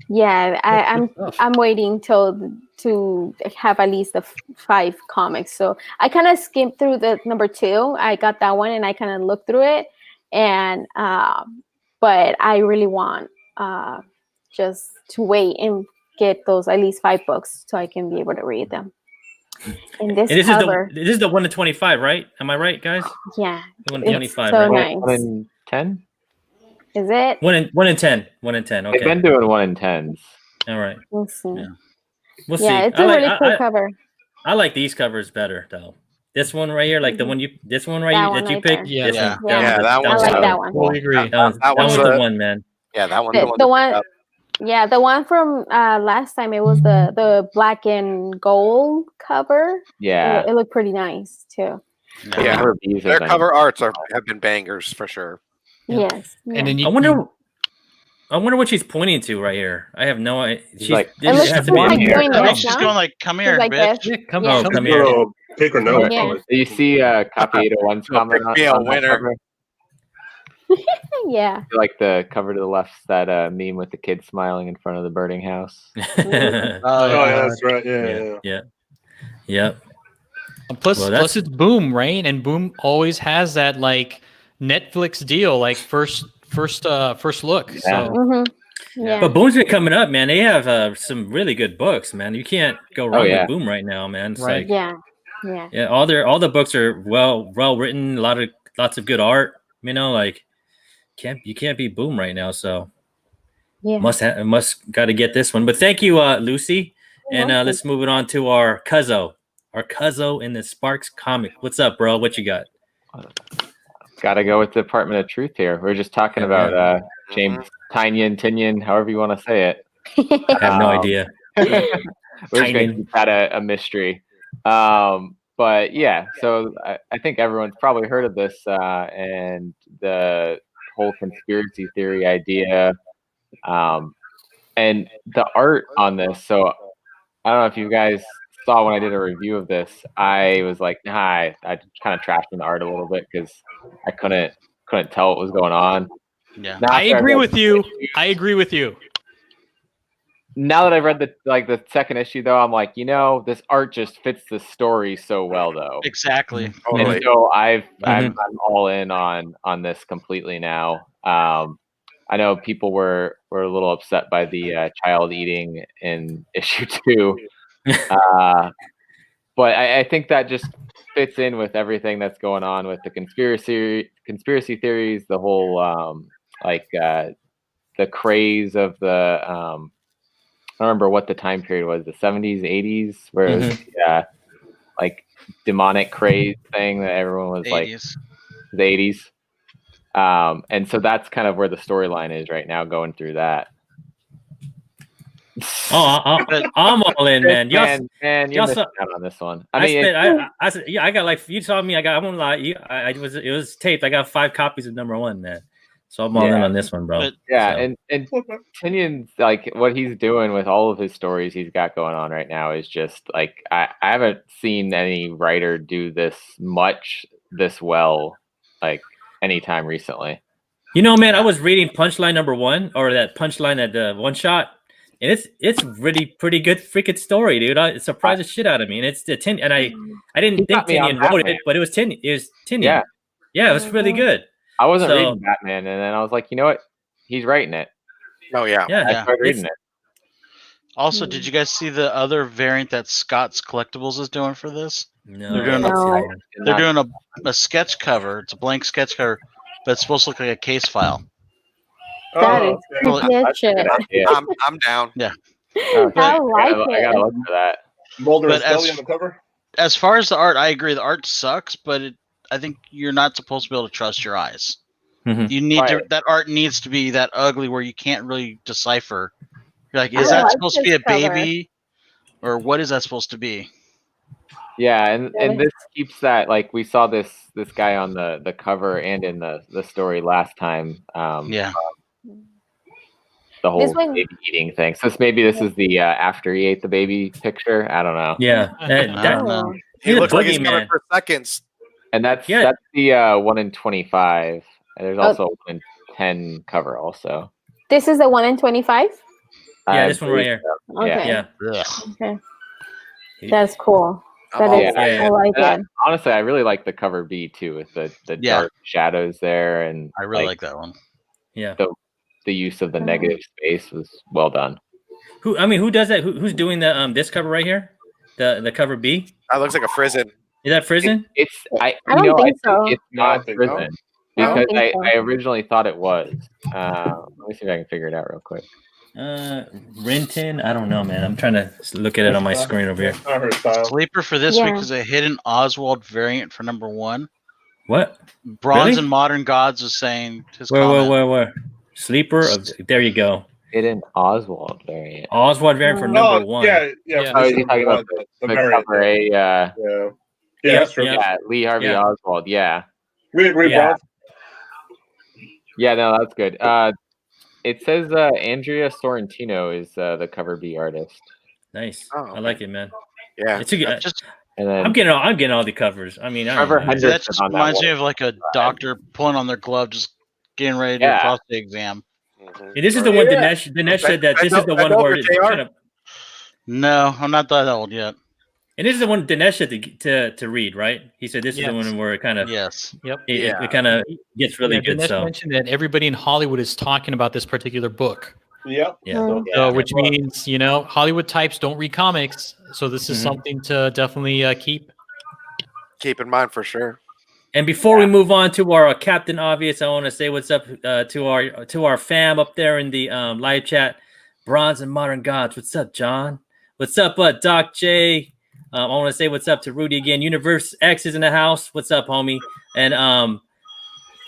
Yeah, Good stuff. I'm waiting to have at least the 5 comics. So I kind of skimmed through the number 2. I got that one and I kind of looked through it, and but I really want just to wait and get those at least 5 books so I can be able to read them. And this And this cover, is the 1 to 25, right? Am I right, guys? yeah, The 1 to it's 25, so right? nice. 1 in 10? Is it? 1 in 10. 1 in 10. They've Okay. been doing 1 in 10s. All right. We'll see. Yeah. We'll see. Yeah, it's a really cool I cover. like these covers better though. This one right here, like the one you, this one right That here one that you right picked. there. This Yeah. one. Yeah. That I one's like the- that one. Totally agree. That That was one's the the- one, man. Yeah, that one's The one, yeah, the one from last time, it was the black and gold cover. Yeah. It looked pretty nice too. Yeah. Cover Bs have Their been- cover arts have been bangers for sure. Yeah. Yes. And then I wonder what she's pointing to right you. I have no idea. She's like- It looks has to like be doing I think this, she's no? going like, "Come here, like bitch." this. Yeah, come Yeah. on. come here. Little take or no. Yeah. Do you see Copy 801's Well, comment pick me a on that winner. cover? Yeah. Like the cover to the left's that meme with the kid smiling in front of the burning house. Oh, Oh, yeah, that's right. Yeah, Yeah, yeah. yeah, yep. Plus, Well, that's- plus it's Boom, right? And Boom always has that like Netflix deal, like first look. Yeah. So Hmm. Yeah. But Boom's been coming up, man. They have some really good books, man. You can't go wrong yeah. with Boom right now, man. It's Right. like, Yeah. Yeah. yeah, all the books are well written, lots of good art. You know, like you can't beat Boom right now. So Yeah. must got to get this one. But thank you, Lucy. And welcome. let's move it on to our Cuzzo in the Sparks comic. What's up, bro? What you got? Gotta go with Department of Truth here. We are just talking about James Tynion, however you want to say it. I have no Um, idea. We're just gonna Tynion. keep that a mystery. But yeah, so I think everyone's probably heard of this and the whole conspiracy theory idea. And the art on this. So I don't know if you guys saw when I did a review of this, I was like, I kind of trashed the art a little bit because I couldn't tell what was going on. Yeah. Now I after agree read with the you. issue- I agree with you. Now that I've read the second issue, though, I'm like, this art just fits the story so well, though. Exactly. Totally. And so I'm Mm-hmm. all in on this completely now. I know people were a little upset by the child eating in issue 2, but I think that just fits in with everything that's going on with the conspiracy theories, the whole the craze of the I don't remember what the time period was, the 70s, 80s, where it was like demonic craze thing that everyone was like 80s. the 80s. And so that's kind of where the storyline is right now, going through that. Oh, I'm all in, man. Y'all, Man, you're y'all missing saw- out on this one. I I mean, said, yeah, I got like, you saw me. I won't lie. It was taped. I got 5 copies of #1, man. So I'm all in Yeah. on this one, bro. But- yeah, So- and Tynion's like what he's doing with all of his stories he's got going on right now is just like I haven't seen any writer do this well like anytime recently. You know, man, I was reading Punchline #1 or that Punchline at the one shot, and it's really pretty good freaking story, dude. It surprised the shit out of me, and it's the Tinian, and I didn't He think got me on Tinian wrote Batman. it, but it was Tinian. Yeah. Yeah, it was really good. I wasn't So- reading Batman, and then I was like, you know what? He's writing it. Oh yeah. Yeah, I started reading it. Also, did you guys see the other variant that Scott's Collectibles is doing for this? No, They're doing No. They're doing a sketch cover. It's a blank sketch cover, but it's supposed to look like a case file. That Oh, is okay. creepy as shit. Yeah. I'm down. Oh, I shit. like I gotta it. look for that. Mulder and But as- Scully on the cover. As far as the art, I agree. The art sucks, but I think you're not supposed to be able to trust your eyes. Mhm. You need to. Right. That art needs to be that ugly where you can't really decipher. You're like, I is that like supposed to be this a cover. baby, or what is that supposed to be? Yeah, and Really? this keeps that, like, we saw this guy on the cover and in the story last time. Yeah. The whole This one- baby eating thing. So maybe this is the after he ate the baby picture. I don't know. Yeah, I don't know. He He's a looks like he's coming boogeyman. for seconds. And that's Yeah. the 1 in 25. And there's also a 1 in 10 cover also. This is the 1 in 25. Yeah, I this one right believe here. so. Yeah. Okay. Yeah. Okay. That's cool. I'm That all is. for yeah, it. yeah. I like And it. honestly, I really like the cover B too, with the Yeah. dark shadows there, and I really like that one. Yeah. the use of the Mhm. negative space was well done. Who does that? Who's doing the this cover right here? The cover B? That looks like a prison. Is that Frizen? It's I don't think so. it's No, I don't not think so. prison I don't because think so. I originally thought it was. Let me see if I can figure it out real quick. Renton? I don't know, man. I'm trying to look at it on my screen over here. Not her style. Sleeper for this Yeah. week is a hidden Oswald variant for number 1. What? Bronze Really? and Modern Gods is saying his Where? comment. Sleeper of. There you go. Hidden Oswald variant. Oswald variant for number 1. Yeah. Yeah. Oh, for you're talking about the the variant. cover A. Yeah. Yeah, That's true. yeah. Yeah, Lee Harvey Yeah. Oswald. Yeah. We agree, Yeah. Bob. Yeah, no, that's good. It says Andrea Sorrentino is the cover B artist, Nice. Oh, I like it, man. Yeah. It's a good. Just and then I'm getting all the covers. I mean, I don't Trevor know. Henderson that just on that reminds me one. of like a doctor pulling on their glove, just getting ready to do Yeah. a prostate exam. Mhm. And this is the one Yeah. Dinesh said that this Bend is the over, one where JR. it's kind of. No, I'm not that old yet. And this is the one Dinesh said to read, right? He said this is the Yes. one where it kind of Yes. it kind of gets really good. Dinesh So mentioned that everybody in Hollywood is talking about this particular book. Yep. yeah. Mm. So, which means, Hollywood types don't read comics. So this is Mhm. something to definitely keep. Keep in mind for sure. And before we move on to our Captain Obvious, I want to say what's up to our fam up there in the live chat, Bronze and Modern Gods. What's up, John? What's up, Doc J? I want to say what's up to Rudy again. Universe X is in the house. What's up, homie? And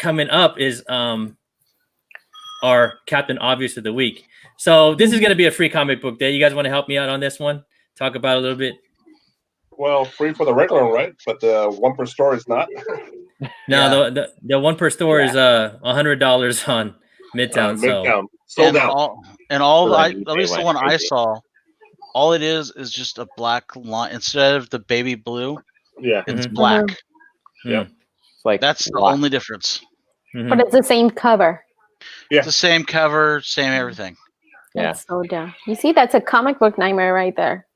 coming up is our Captain Obvious of the week. So this is going to be a free comic book day. You guys want to help me out on this one? Talk about it a little bit. Well, free for the regular one, right? But the one per store is not. No, the one per store is $100 on Midtown. So Midtown. Sold out. All So I, then at they least the went one I crazy. saw, all it is just a black line instead of the baby blue. Yeah. It's Mhm. black. Yep. It's like That's the wow. only difference. mhm. But it's the same cover. Yeah. It's the same cover, same everything. Yeah. That's so dumb. You see, that's a comic book nightmare right there.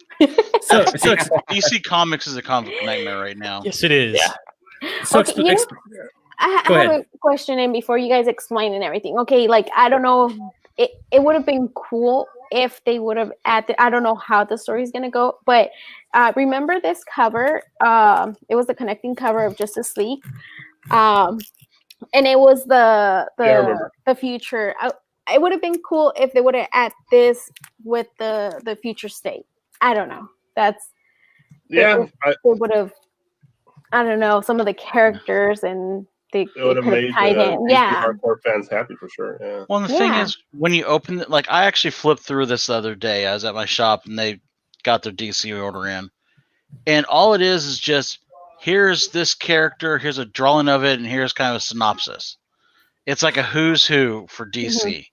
so DC Comics is a comic book nightmare right now. Yes, it is. Yeah. Okay, you know- I Go have ahead. a question in before you guys explain and everything. Okay, like I don't know, it would have been cool if they would have added. I don't know how the story's gonna go, but remember this cover? It was the connecting cover of Justice League, and it was Yeah, I remember. the future. It would have been cool if they would have added this with the future state. I don't know. That's Yeah. they would have. I don't know some of the characters and they It would have could have made tied in. DC Yeah. hardcore fans happy for sure. Yeah. Well, and the thing Yeah. is, when you open it, like I actually flipped through this the other day. I was at my shop and they got their DC order in, and all it is just here's this character, here's a drawing of it, and here's kind of a synopsis. It's like a who's who for DC.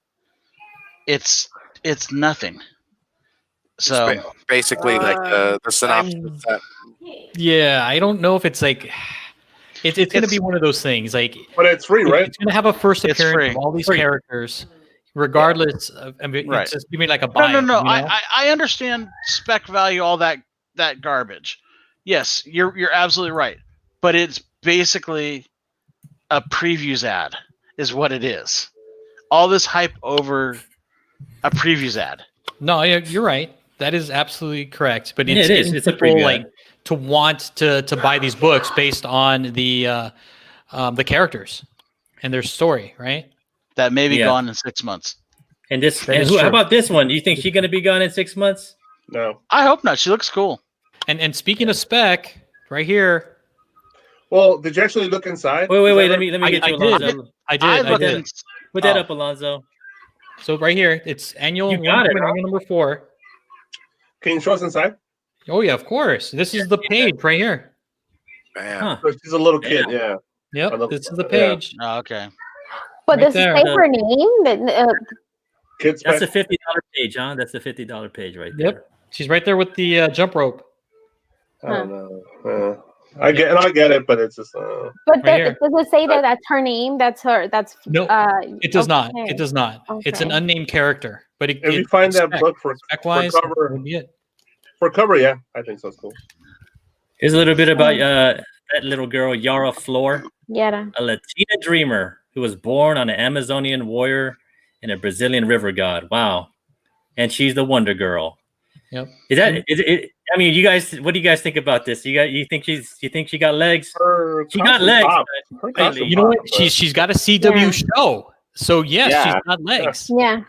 It's nothing. So It's basically like the synopsis. That, Yeah, I don't know if it's like it's going to It's- be one of those things. Like But it's free, right? it's going to have a first It's appearance free. of all these Free. characters, regardless of. I mean, Right. it's just giving like a no, buy. no, no. You know? I understand spec value, all that garbage. Yes, you're absolutely right. But it's basically a previews ad, is what it is. All this hype over a previews ad. No, you're right. That is absolutely correct. But Yeah, it's, it is. getting It's a people, preview like ad. to want to buy these books based on the characters and their story, right? That may be Yeah. gone in 6 months. And this, That and is who? How true. about this one? Do you think she's gonna be gone in 6 months? No. I hope not. She looks cool. And speaking of spec, right here, Well, did you actually look inside? Wait. Is that Let right? me get I you, did. Alonzo. I looked did. in. Put that Oh. up, Alonzo. So right here, it's annual You got it, Wonder Woman, annual number 4. Can you show us inside? Oh yeah, of course. This is the page right here. Man. Huh. So she's a little kid. Yeah. Yep, this is the Yeah. page. Oh, okay. But Right does it there. say her name? Kids. That's a $50 page, huh? That's a $50 page right there. Yep, she's right there with the jump rope. I don't know. I get it, but it's just. But Right here. does it say that that's her name? That's her. That's No, it does not. okay. It does not. It's an Okay. unnamed character. But If you find that book for spec-wise, cover, that would be it. for cover, yeah, I think so. It's cool. Here's a little bit about that little girl, Yara Flor, Yeah. a Latina dreamer who was born on an Amazonian warrior and a Brazilian river god. Wow. And she's the Wonder Girl. Yep. Is that it? I mean, you guys, what do you guys think about this? You think she got legs? She got legs. Her costume You know what? pops, She's got a CW show. So yes, Yeah. she's got legs. Yeah.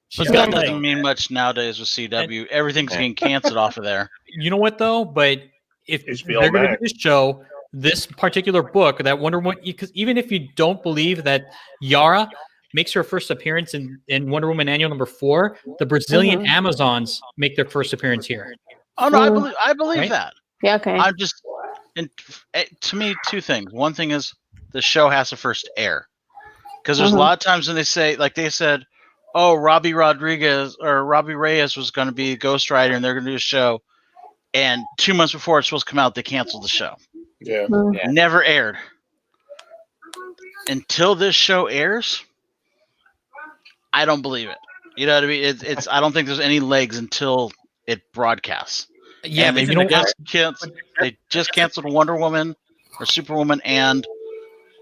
She's But got that legs. doesn't mean much nowadays with CW. Everything's getting canceled off of there. You know what though? But if HBO they're going to Max. do this show, this particular book, that Wonder Woman, because even if you don't believe that Yara makes her first appearance in Wonder Woman Annual number 4, the Brazilian Amazons make their first appearance here. Oh no, I believe Right? that. Yeah. Okay. I'm just, and to me, two things. One thing is the show has to first air, because there's a lot of times when they say, like they said, oh, Robbie Reyes was going to be Ghost Rider and they're going to do a show, and 2 months before it's supposed to come out, they canceled the show. Yeah. Never aired. Until this show airs, I don't believe it. You know what I mean? It's I don't think there's any legs until it broadcasts. Yeah, And but they you know they just canceled Wonder Woman or Superwoman and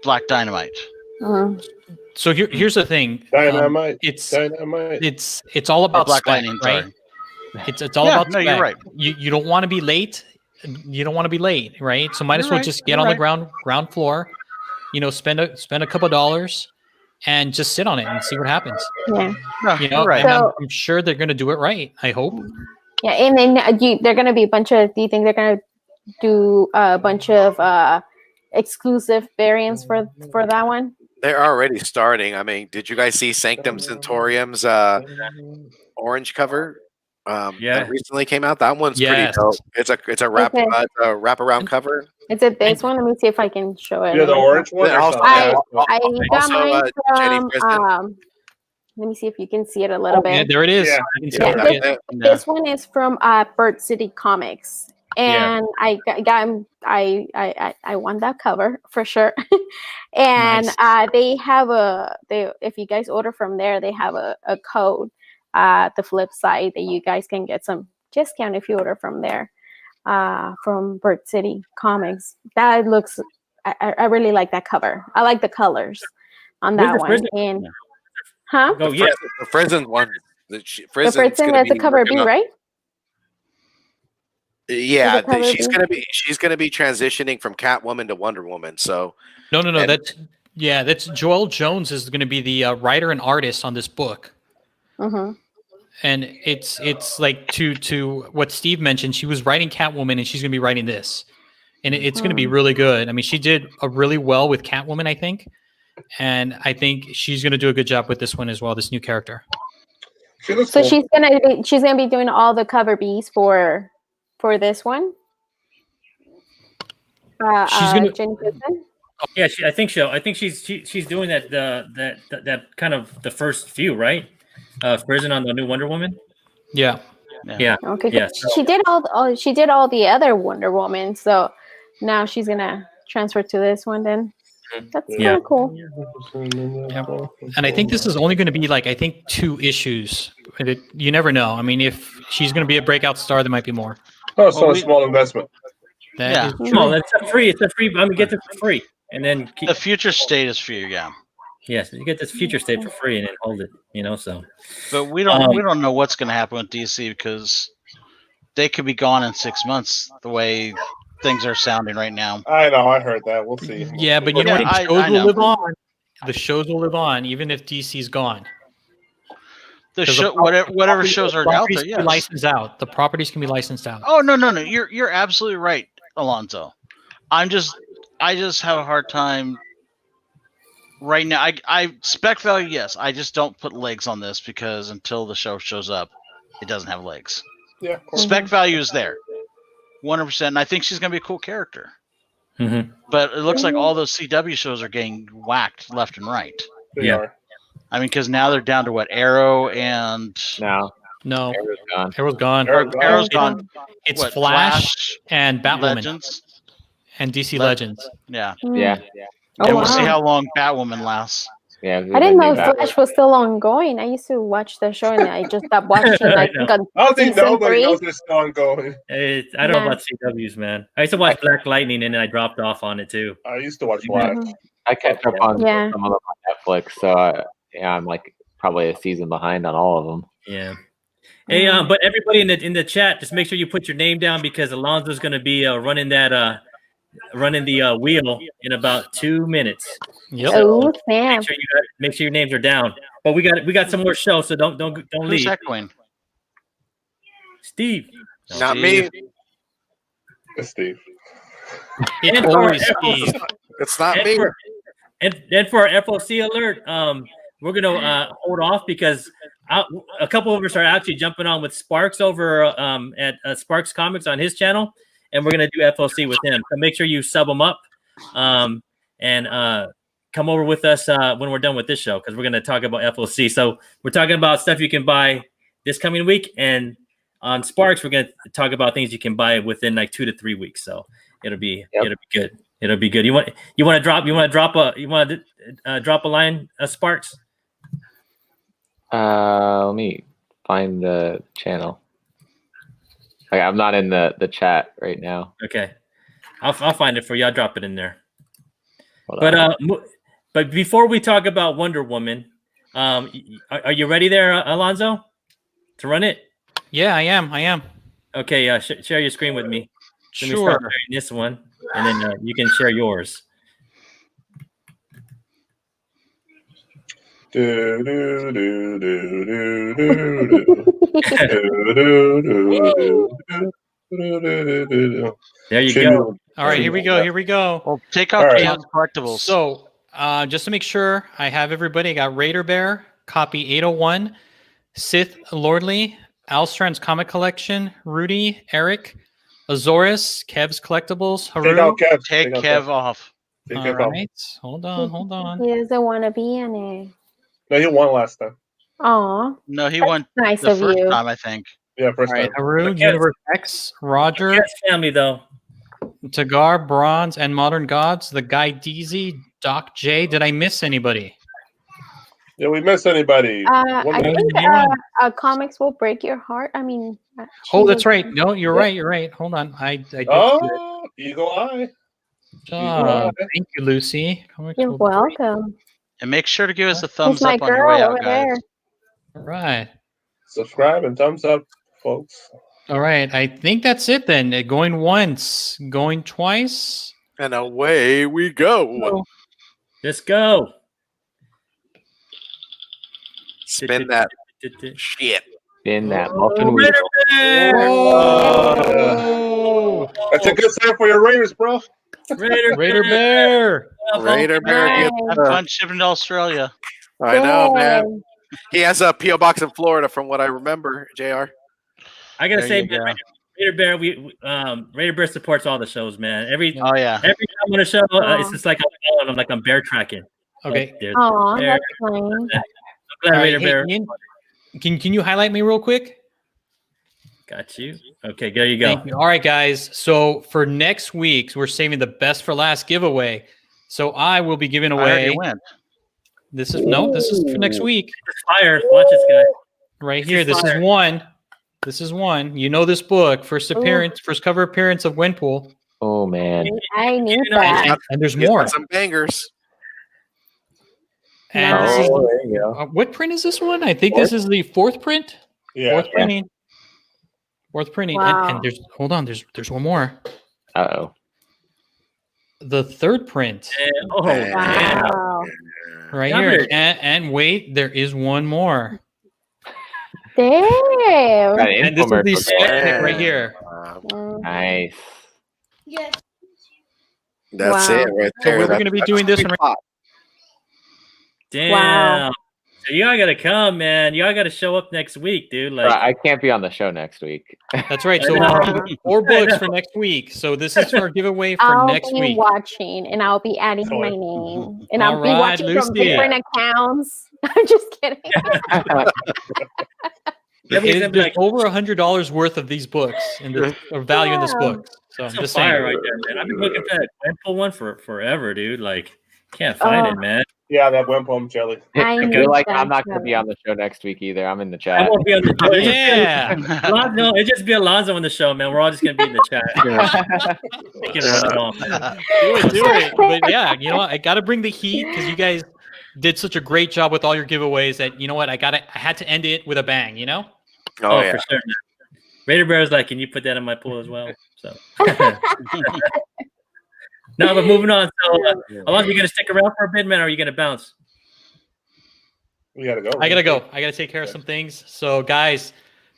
Black Dynamite. So here's the thing. Dynamite. It's Dynamite. it's all about Black spec, Lightning, right? sorry. It's all Yeah, about no, spec. you're right. You don't want to be late. You don't want to be late, right? So might as You're well right, just get you're on the right. ground floor. You know, spend a couple dollars and just sit on it and see what happens. Yeah. No, You know, you're right. and So- I'm sure they're going to do it right. I hope. Yeah, and then they're gonna be a bunch of. Do you think they're gonna do a bunch of exclusive variants for that one? They're already starting. I mean, did you guys see Sanctum Centaurium's orange cover? Yeah. That recently came out. That one's Yes. pretty dope. It's a wraparound cover. Is it this one? Let me see if I can show it. Yeah, the orange one. Then also- I Yeah. got Also, mine Jenny from. Preston. Let me see if you can see it a little Yeah, bit. there it is. Yeah. I can see Yeah, it. that's Yeah. it. This one is from Bird City Comics, and I want that cover for sure. And Nice. they have if you guys order from there, they have a code the flip side that you guys can get some discount if you order from there, from Bird City Comics. That looks, I really like that cover. I like the colors on Where's that the one. Frisbee? And Yeah. huh? Oh yeah. The Frizen one. The Fritzen, that's a cover B, right? Yeah, Is it cover she's gonna be transitioning from Catwoman to Wonder Woman. So No. And- That's Joel Jones is going to be the writer and artist on this book. Mm-hmm. And it's like to what Steve mentioned. She was writing Catwoman, and she's going to be writing this, and it's going to be really good. I mean, she did really well with Catwoman, I think, and I think she's going to do a good job with this one as well. This new character. She looks So cool. she's gonna be doing all the cover Bs for this one. She's gonna- Jenny Preston? Yeah, I think so. I think she's doing that kind of the first few, right? Prison on the new Wonder Woman. Yeah. Yeah. Okay. Yeah. She did all the other Wonder Woman, so now she's gonna transfer to this one. Then that's kind Yeah. of cool. And I think this is only going to be like, I think 2 issues. You never know. I mean, if she's going to be a breakout star, there might be more. Oh, so a small investment. That Yeah. is true. Come on, it's a free. It's a free. I'm gonna get this for free, and then The future state is for you, yeah. yes, you get this future state for free, and then hold it. You know, so But we don't know what's going to happen with DC because they could be gone in 6 months. The way things are sounding right now. I know. I heard that. We'll see. Yeah, but you know Yeah, what? The I shows know. will live on. The shows will live on, even if DC's gone. The 'Cause show, the whatever shows are out properties there, can be yes. licensed out. The properties can be licensed out. Oh no. You're absolutely right, Alonzo. I just have a hard time right now. I spec value, yes. I just don't put legs on this because until the show shows up, it doesn't have legs. Yeah, of course. Spec value is there, 100%. And I think she's gonna be a cool character. Mhm. But it looks like all those CW shows are getting whacked left and right. They Yeah. are. I mean, because now they're down to what, Arrow and No, No, Arrow's gone. Arrow's gone. Arrow's gone. It's What, Flash and Batwoman Legends. and DC Le- Legends. Yeah, Yeah, Oh, and wow. we'll see how long Batwoman lasts. yeah. I didn't know Flash was still ongoing. I used to watch the show and I just stopped watching. I think on I don't think season nobody 3. knows it's still ongoing. I don't know Yeah. about CWs, man. I used to watch Black Lightning, and then I dropped off on it too. I used to watch Flash. Mhm. I catch up on Yeah. some of them on Netflix, so yeah, I'm like probably a season behind on all of them. Yeah. Hey, but everybody in the chat, just make sure you put your name down because Alonzo's going to be running the wheel in about 2 minutes. Yep. Oh, snap. Make sure your names are down. But we got some more shows, so don't Who's leave. echoing? Steve. Not me. It's Steve. It's And for, always Steve. It's not and me. for, and for our FOC alert, we're gonna hold off because a couple of us are actually jumping on with Sparks over at Sparks Comics on his channel, and we're gonna do FOC with him. So make sure you sub him up, and come over with us when we're done with this show because we're gonna talk about FOC. So we're talking about stuff you can buy this coming week, and on Sparks we're gonna talk about things you can buy within like 2 to 3 weeks. So it'll be good. It'll be good. You want to drop a line, Sparks? Let me find the channel. Like, I'm not in the chat right now. Okay, I'll find it for you. I'll drop it in there. Hold But on. but before we talk about Wonder Woman, are you ready there, Alonzo, to run it? Yeah, I am. Okay, share your screen with me. Let me Sure. start sharing this one, and then you can share yours. Do, do, do, do, do, do, do. There you Should go. you- All right, here we go. Well, take off All right. Chaos Collectibles. So, just to make sure I have everybody, I got Raider Bear, copy 801, Sith Lordly, Alstrand's Comic Collection, Rudy, Eric, Azorus, Kev's Collectibles, Take Haru. out Kev. take out Kev off. Take All Kev off. right, hold on. He doesn't want to be in it. No, he won last time. Aw, No, he won nice the of first you. time, I think. Yeah, first All right, time. Haru, Okay. Universe X, Roger, Yes, family though. Tagar, Bronze, and Modern Gods, the Guy DZ, Doc J. Did I miss anybody? Yeah, we miss anybody. I One minute. think comics will break your heart. I mean, Oh, that's right. No, you're right. Hold on. I did. Oh, Eagle Eye. Oh, thank you, Lucy. Comics You're will break. welcome. And make sure to give us a thumbs He's my up on your girl way out, over guys. there. All right. Subscribe and thumbs up, folks. All right. I think that's it then. Going once, going twice. And away we go. Let's go. Spin that shit. In that muffin wheel. Oh. That's a good sign for your Raiders, bro. Raider Bear. Raider Bear. Nice. gets, Have fun shipping to Australia. I know, man. Good. He has a P.O. box in Florida, from what I remember, JR. I gotta There say, you man, go. Raider Bear, Raider Bear supports all the shows, man. Every Oh yeah. time on a show, it's just like I'm following them, like I'm bear tracking. Okay. Like, there's- Aw, There. that's fine. I'm glad All right, Raider hey, Bear Ian, can you highlight me real quick? got you. Okay, there you go. Thank you. All right, guys. So for next week, we're saving the best for last giveaway. So I will be giving I already away. went. This is for next week. It's fire. Watch this, guy. Right This here. is This fire. is one. This is one. You know this book. First appearance, first cover appearance of Wenpool. Oh man. I knew You know, that. And there's He's more. got some bangers. And this is Oh, there you go. what print is this one? I think this is the fourth print. Yeah. Fourth printing. Fourth printing. Wow. And there's hold on, there's one more. Uh-oh. The third print. Oh, man. Wow. Right Love here. it. And wait, there is one more. Damn. Got an And this is the infomercial sweat going. pick right here. Nice. That's Wow. it right So there. we're going to be doing this one. Damn. Wow. So y'all gotta come, man. Y'all gotta show up next week, dude. Like, I can't be on the show next week. That's right. So I we're know. giving 4 books for next week. So this is our giveaway for I'll next be week. watching, and I'll be adding Sorry. my name, and All I'll be right, watching from Lucy. different accounts. I'm just kidding. There's over $100 worth of these books and the value in this Yeah. book. So I'm some just fire saying. right there, man. I've been looking for that Gwenpool one for forever, dude. Like, can't find Oh. it, man. Yeah, that Wempom jelly. I You're need like, that I'm not going to be jelly. on the show next week either. I'm in the I chat. won't be on the show. Yeah. No, it just be Alonzo on the show, man. We're all just gonna be in the chat. We can run it off. Do it. But yeah, you know what? I got to bring the heat because you guys did such a great job with all your giveaways that, you know what? I had to end it with a bang, you know? Oh, yeah. for sure. Raider Bear's like, can you put that in my pool as well? So. No, but moving on. So, Alonzo, you gonna stick around for a bit, man, or are you gonna bounce? We gotta go. I got to go. I got to take care of some things. So, guys,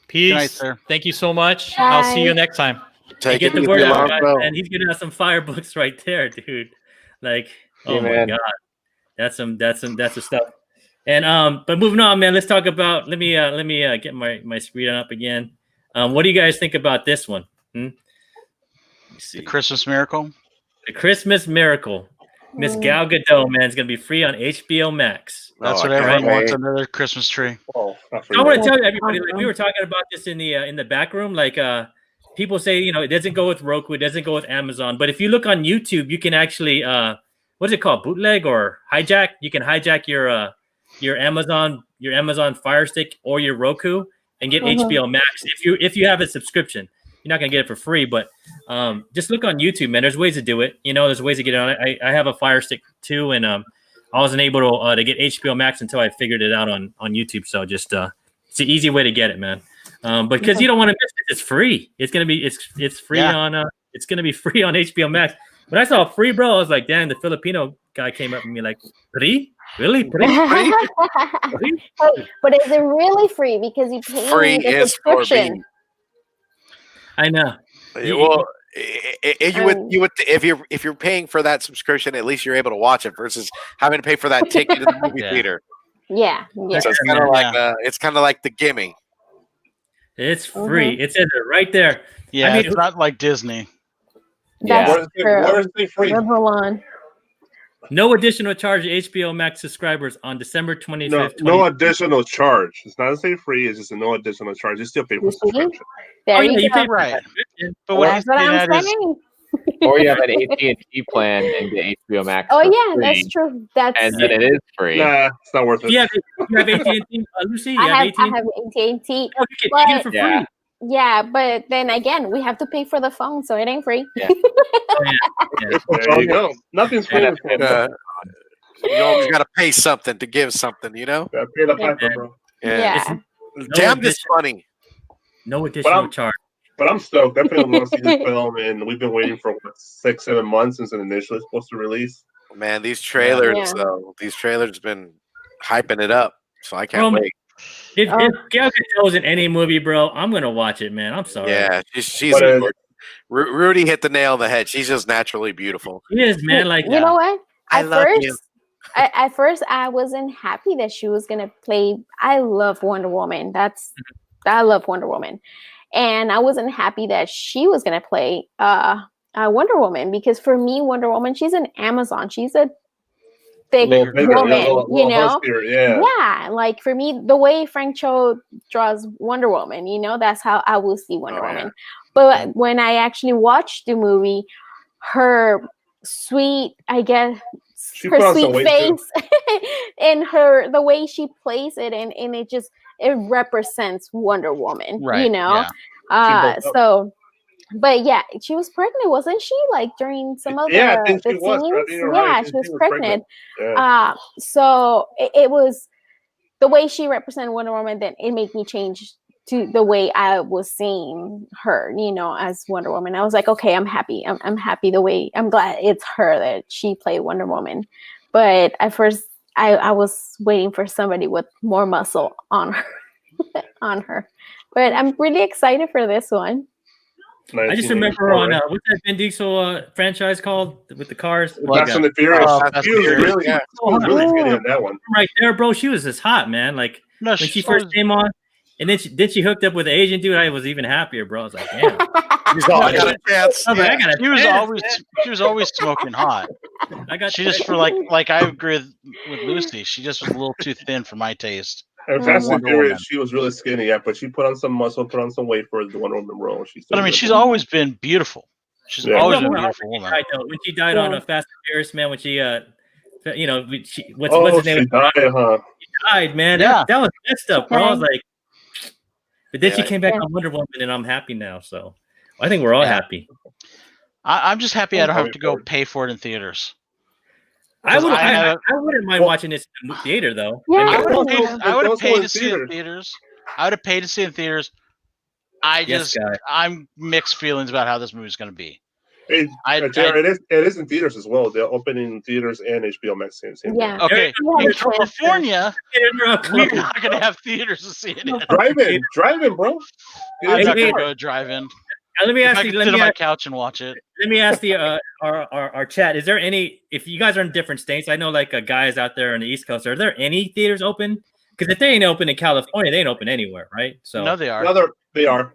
peace. Good night, sir. Thank you so much. I'll see you Bye. next time. Take Get it the easy, word out, Alonzo. guys, man. He's gonna have some fire books right there, dude. Like, oh Yeah, my man. god, that's the stuff. And but moving on, man. Let's talk about. Let me get my screen up again. What do you guys think about this one? Let's see. The Christmas Miracle. The Christmas Miracle. Miss Gal Gadot, man, is gonna be free on HBO Max. That's Oh, what I can't everyone wants, wait. another Christmas tree. Oh, not for I you. want to tell everybody, like we were talking about this in the back room, like people say, you know, it doesn't go with Roku, it doesn't go with Amazon, but if you look on YouTube, you can actually what's it called, bootleg or hijack? You can hijack your Amazon Fire Stick or your Roku and get HBO Max if you have a subscription. You're not gonna get it for free, but just look on YouTube, man. There's ways to do it. You know, there's ways to get it on it. I have a Fire Stick too, and I wasn't able to get HBO Max until I figured it out on YouTube. So just it's an easy way to get it, man. Because you don't want to miss it. It's free. It's gonna be it's free on it's gonna be free on HBO Max. When I saw free, bro, I was like, damn. The Filipino guy came up to me like, free? Really? Free? But is it really free because you pay Free the is for subscription? me. I know. Well, you would if you're paying for that subscription, at least you're able to watch it versus having to pay for that ticket to the movie theater. Yeah. So it's kind of like the gimme. It's free. It says it right there. Yeah, I mean, it's not like Disney. That's true. Where is it free? Live alone. No additional charge to HBO Max subscribers on December 25th. No additional charge. It's not say free. It's just a no additional charge. You still pay for You see? subscription. There yeah, you go. pay for Right. it. But what That's he's what getting I'm at is saying. Or you have an AT&T plan and get HBO Max. Oh for yeah, free, that's true. That's and then it is free. Nah, it's not worth it. You have AT&T, Lucy? You I have have AT&T? AT&T. Oh, you get it for free. Yeah. Yeah, but then again, we have to pay for the phone, so it ain't free. Yeah. Yeah. There you go. Nothing's free. You always got to pay something to give something, you know? Gotta pay the piper, bro. Yeah. Damn No this money. No additional charge. But I'm stoked. Definitely want to see this film, and we've been waiting for 6-7 months since it initially supposed to release. Man, these trailers, Yeah. these trailers been hyping it up, so I can't wait. If Gal Gadot's in any movie, bro, I'm gonna watch it, man. I'm sorry. Yeah, she's But, Rudy hit the nail on the head. She's just naturally beautiful. It is, man. Like You know what? I love you. At first, I wasn't happy that she was gonna play. I love Wonder Woman. I love Wonder Woman, and I wasn't happy that she was gonna play Wonder Woman because for me, Wonder Woman, she's an Amazon. She's a thick Little bigger, woman, little you know. huskier, yeah. Yeah, like for me, the way Frank Cho draws Wonder Woman, you know, that's how I will see Wonder Woman. But when I actually watched the movie, her sweet, I guess, her sweet face and the way she plays it, and it represents Wonder Woman, Right, you know. yeah. So. But yeah, she was pregnant, wasn't she? Like during some of I think the she was. scenes, I think you're right. she was pregnant. Yeah. So it was the way she represented Wonder Woman. Then it made me change to the way I was seeing her, you know, as Wonder Woman. I was like, okay, I'm happy. I'm happy the way. I'm glad it's her that she played Wonder Woman. But at first, I was waiting for somebody with more muscle on her. on her. But I'm really excited for this one. I just remember on what's that Vin Diesel franchise called with the cars? Fast and the Furious. Fast She was and Furious, really, yeah. she was really skinny on that one. Right there, bro. She was just hot, man. Like No, when she first came on, and then she hooked up with the Asian dude. I was even happier, bro. I was like, damn. I got a chance. I was like, I got a chance, She was always smoking hot. I got She just for like I agree with Lucy. She just was a little too thin for my taste. And Fast and Wonder Furious, Woman. she was really skinny, yeah, but she put on some muscle, put on some weight for the Wonder Woman role. But I mean, she's always been beautiful. She's always been a beautiful woman. When she died on a Fast and Furious, man, when she what's his name? She died, huh? She died, man. Yeah. That was messed up, bro. I was like, but then she Yeah. came back on Wonder Woman, and I'm happy now. So I think we're all happy. I'm just happy I don't have to go pay for it in theaters. I Because wouldn't mind watching this in the theater though. Yeah. I would Those have paid were to see it in theaters. I would have paid to see it in theaters. Yes, guy. I'm mixed feelings about how this movie's going to be. Hey, Jared, it is in theaters as well. They're opening in theaters and HBO Max same Yeah. day. Okay, Yeah. in California, They're all we're closed. not going to have theaters to see it in. Drive in, bro. I'm not Hey, going to go drive-in. Let me If ask I you. can Let sit on me my ask, couch and watch it. let me ask the our chat. Is there any? If you guys are in different states, I know like guys out there on the East Coast. Are there any theaters open? Because if they ain't open in California, they ain't open anywhere, right? So No, they are. No, they are.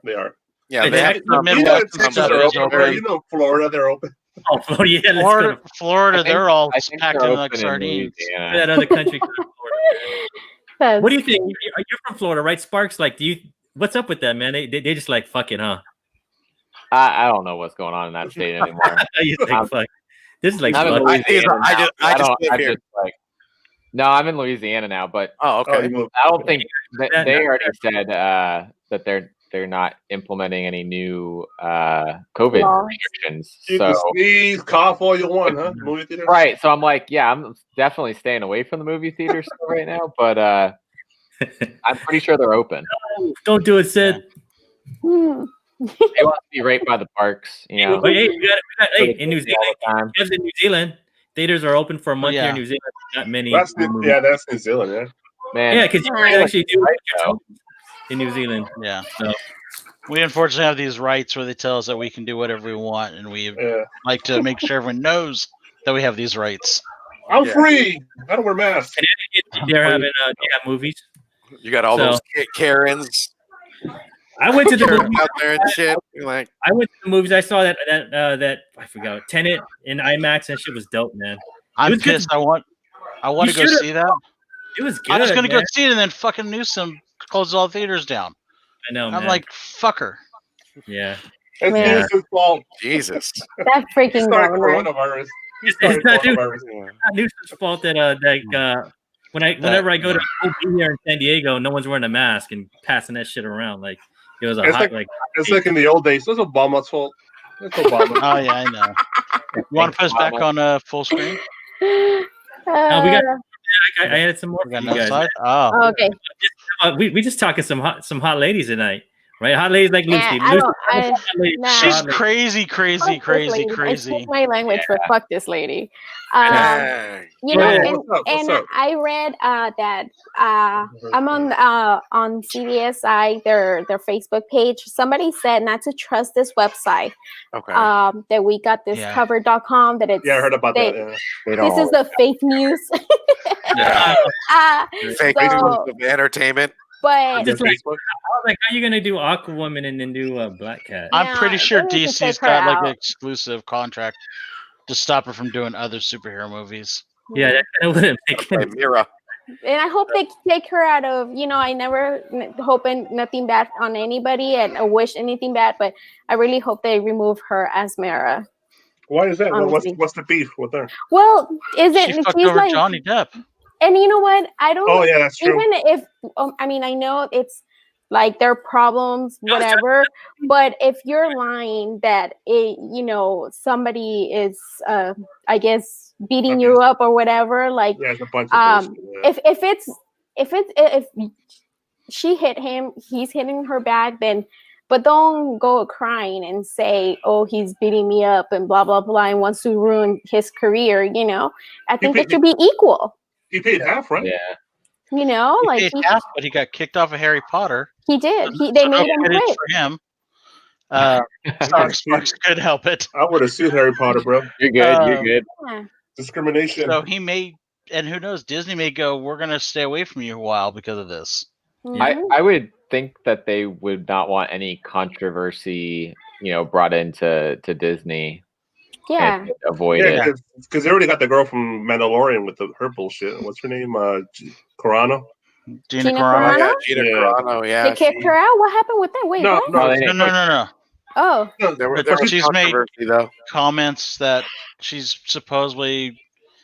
Yeah, It's they have actually some. Midwest Texas stuff are is open. open. You know, Florida, they're open. oh, Florida, yeah, let's go Florida, I think- they're all I think packed they're in like open sardines. to Louisiana. that other country. called Florida. What do you think? You're from Florida, right, Sparks? Like, what's up with that, man? They just like fucking, huh? I don't know what's going on in that state anymore. You think, fuck. This is like I'm in fuck. Louisiana I now, just so live here. like, no, I'm in Louisiana now, but Oh, okay. I don't think they already said that they're not implementing any new COVID Laws. restrictions. You So can sneeze, cough all you want, huh? Movie theater. right, so I'm like, yeah, I'm definitely staying away from the movie theaters right now, but I'm pretty sure they're open. Don't do it, Sid. They want to be right by the parks, you know. But hey, in New all Zealand, the time. because in New Zealand, theaters are open for a month Yeah. here in New Zealand. Not many. That's New Zealand, yeah. Man, Yeah, because you Right. can actually do Right, it though. in New Zealand. Yeah. So- We unfortunately have these rights where they tell us that we can do whatever we want, and we Yeah. like to make sure everyone knows that we have these rights. I'm Yeah. free. I don't wear masks. They're having they have movies. You got all So- those Karens I went to the movie. out there and shit. You're like, I went to the movies. I saw that I forgot Tenet in IMAX, and shit was dope, man. I'm was good. pissed. I want to You go should've- see that. It was good. I was gonna man. go see it, and then fucking Newsom closed all the theaters down. I know, I'm man. like, fucker. yeah. It's Yeah. Newsom's fault. Jesus. That He freaking started governor. coronavirus. He It's started not coronavirus. not Newsom's fault that whenever I go to OB here in San Diego, no one's wearing a mask and passing that shit around. Like it was a It's hot It's like in the old days. It's Obama's fault. It's Obama. Oh yeah, I know. You want to put us back on full screen? we got- I had some more We for got you another guys. slide. Oh, Okay. We just talking some hot ladies tonight, right? Hot ladies like Lucy. I Lucy- don't- I- hot ladies- nah. she's hot ladies. crazy, Fuck this lady. I crazy. speak my language for fuck this lady. Dang. You know, Yeah. and, What's up? What's and up? I read that I'm on CDSI their Facebook page. Somebody said not to trust this website. Okay. That we got this Yeah. cover.com that it's Yeah, I heard about they- that. Yeah. they don't this is the fake news. Yeah. Fake so- news of entertainment. but Just like- Facebook? I was like, how you gonna do Aquawoman and then do Black Cat? Yeah, I'm pretty sure they need to DC's take her got like an out. exclusive contract to stop her from doing other superhero movies. Yeah, that kind of wouldn't make Like it. Mira. and I hope they take her out of, I never hoping nothing bad on anybody and wish anything bad, but I really hope they remove her as Mara. Why is that? Honestly. What's the beef with her? Well, is it? She fucked she's over like, Johnny Depp. and you know what? I don't. Oh yeah, that's true. Even if I mean, I know it's like their problems, whatever. But if you're lying that somebody is, I guess, beating you up or whatever, like Yeah, it's a bunch of bullshit. Yeah. if she hit him, he's hitting her back, then. But don't go crying and say, "Oh, he's beating me up and blah blah blah," and wants to ruin his career. I think it should be equal. He paid half, right? Yeah. You know, He like paid half, but he got kicked off of Harry Potter. he did. They So made no him credit quit. for him. Sparks could help it. I would have sued Harry Potter, bro. You're good. You're good. Yeah. Discrimination. So he may, and who knows, Disney may go, we're going to stay away from you a while because of this. Mhm. I would think that they would not want any controversy, brought into Disney. Yeah. And avoid Yeah, it. because they already got the girl from Mandalorian with her bullshit. What's her name? Carano. Gina Carano. Carano? Yeah, Gina Yeah. Carano, yeah. They kicked her out. What happened with that? Wait, No, what? No, they No, didn't. no. Oh, There But was she's made- controversy, though. Comments that she's supposedly,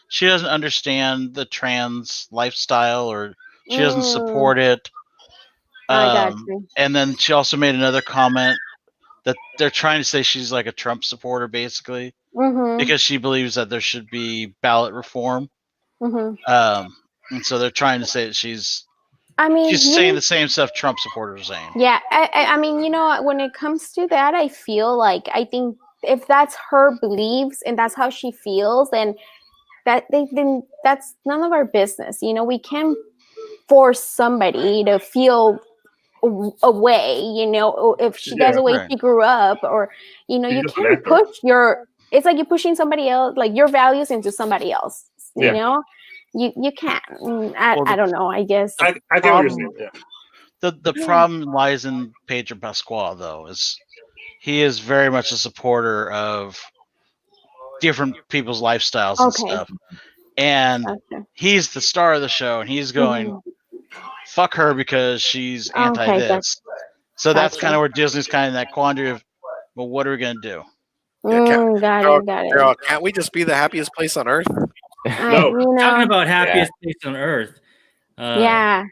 she doesn't understand the trans lifestyle or she doesn't support it. I got you. And then she also made another comment that they're trying to say she's like a Trump supporter, basically, Mm-hmm. because she believes that there should be ballot reform. Mm-hmm. And so they're trying to say that she's I mean, saying the same stuff Trump supporters are saying. yeah. I mean, when it comes to that, I think if that's her beliefs and that's how she feels, then that's none of our business. We can't force somebody to feel a way, if she does the way right. she grew up, or you just can't an actor. push it's like you're pushing somebody else, like your values, into somebody else. Yeah. You can't. I don't know, I guess. I get what you're saying. Yeah. The problem lies in Pedro Pascal, though, is he is very much a supporter of different people's lifestyles and Okay. stuff. And Gotcha. he's the star of the show, and he's going, fuck her because she's anti Okay, this. gotcha. So that's Gotcha. kind of where Disney's kind of in that quandary of, well, what are we going to do? Got it. Can't we just be the happiest place on earth? No. Talking about happiest place on earth. Yeah.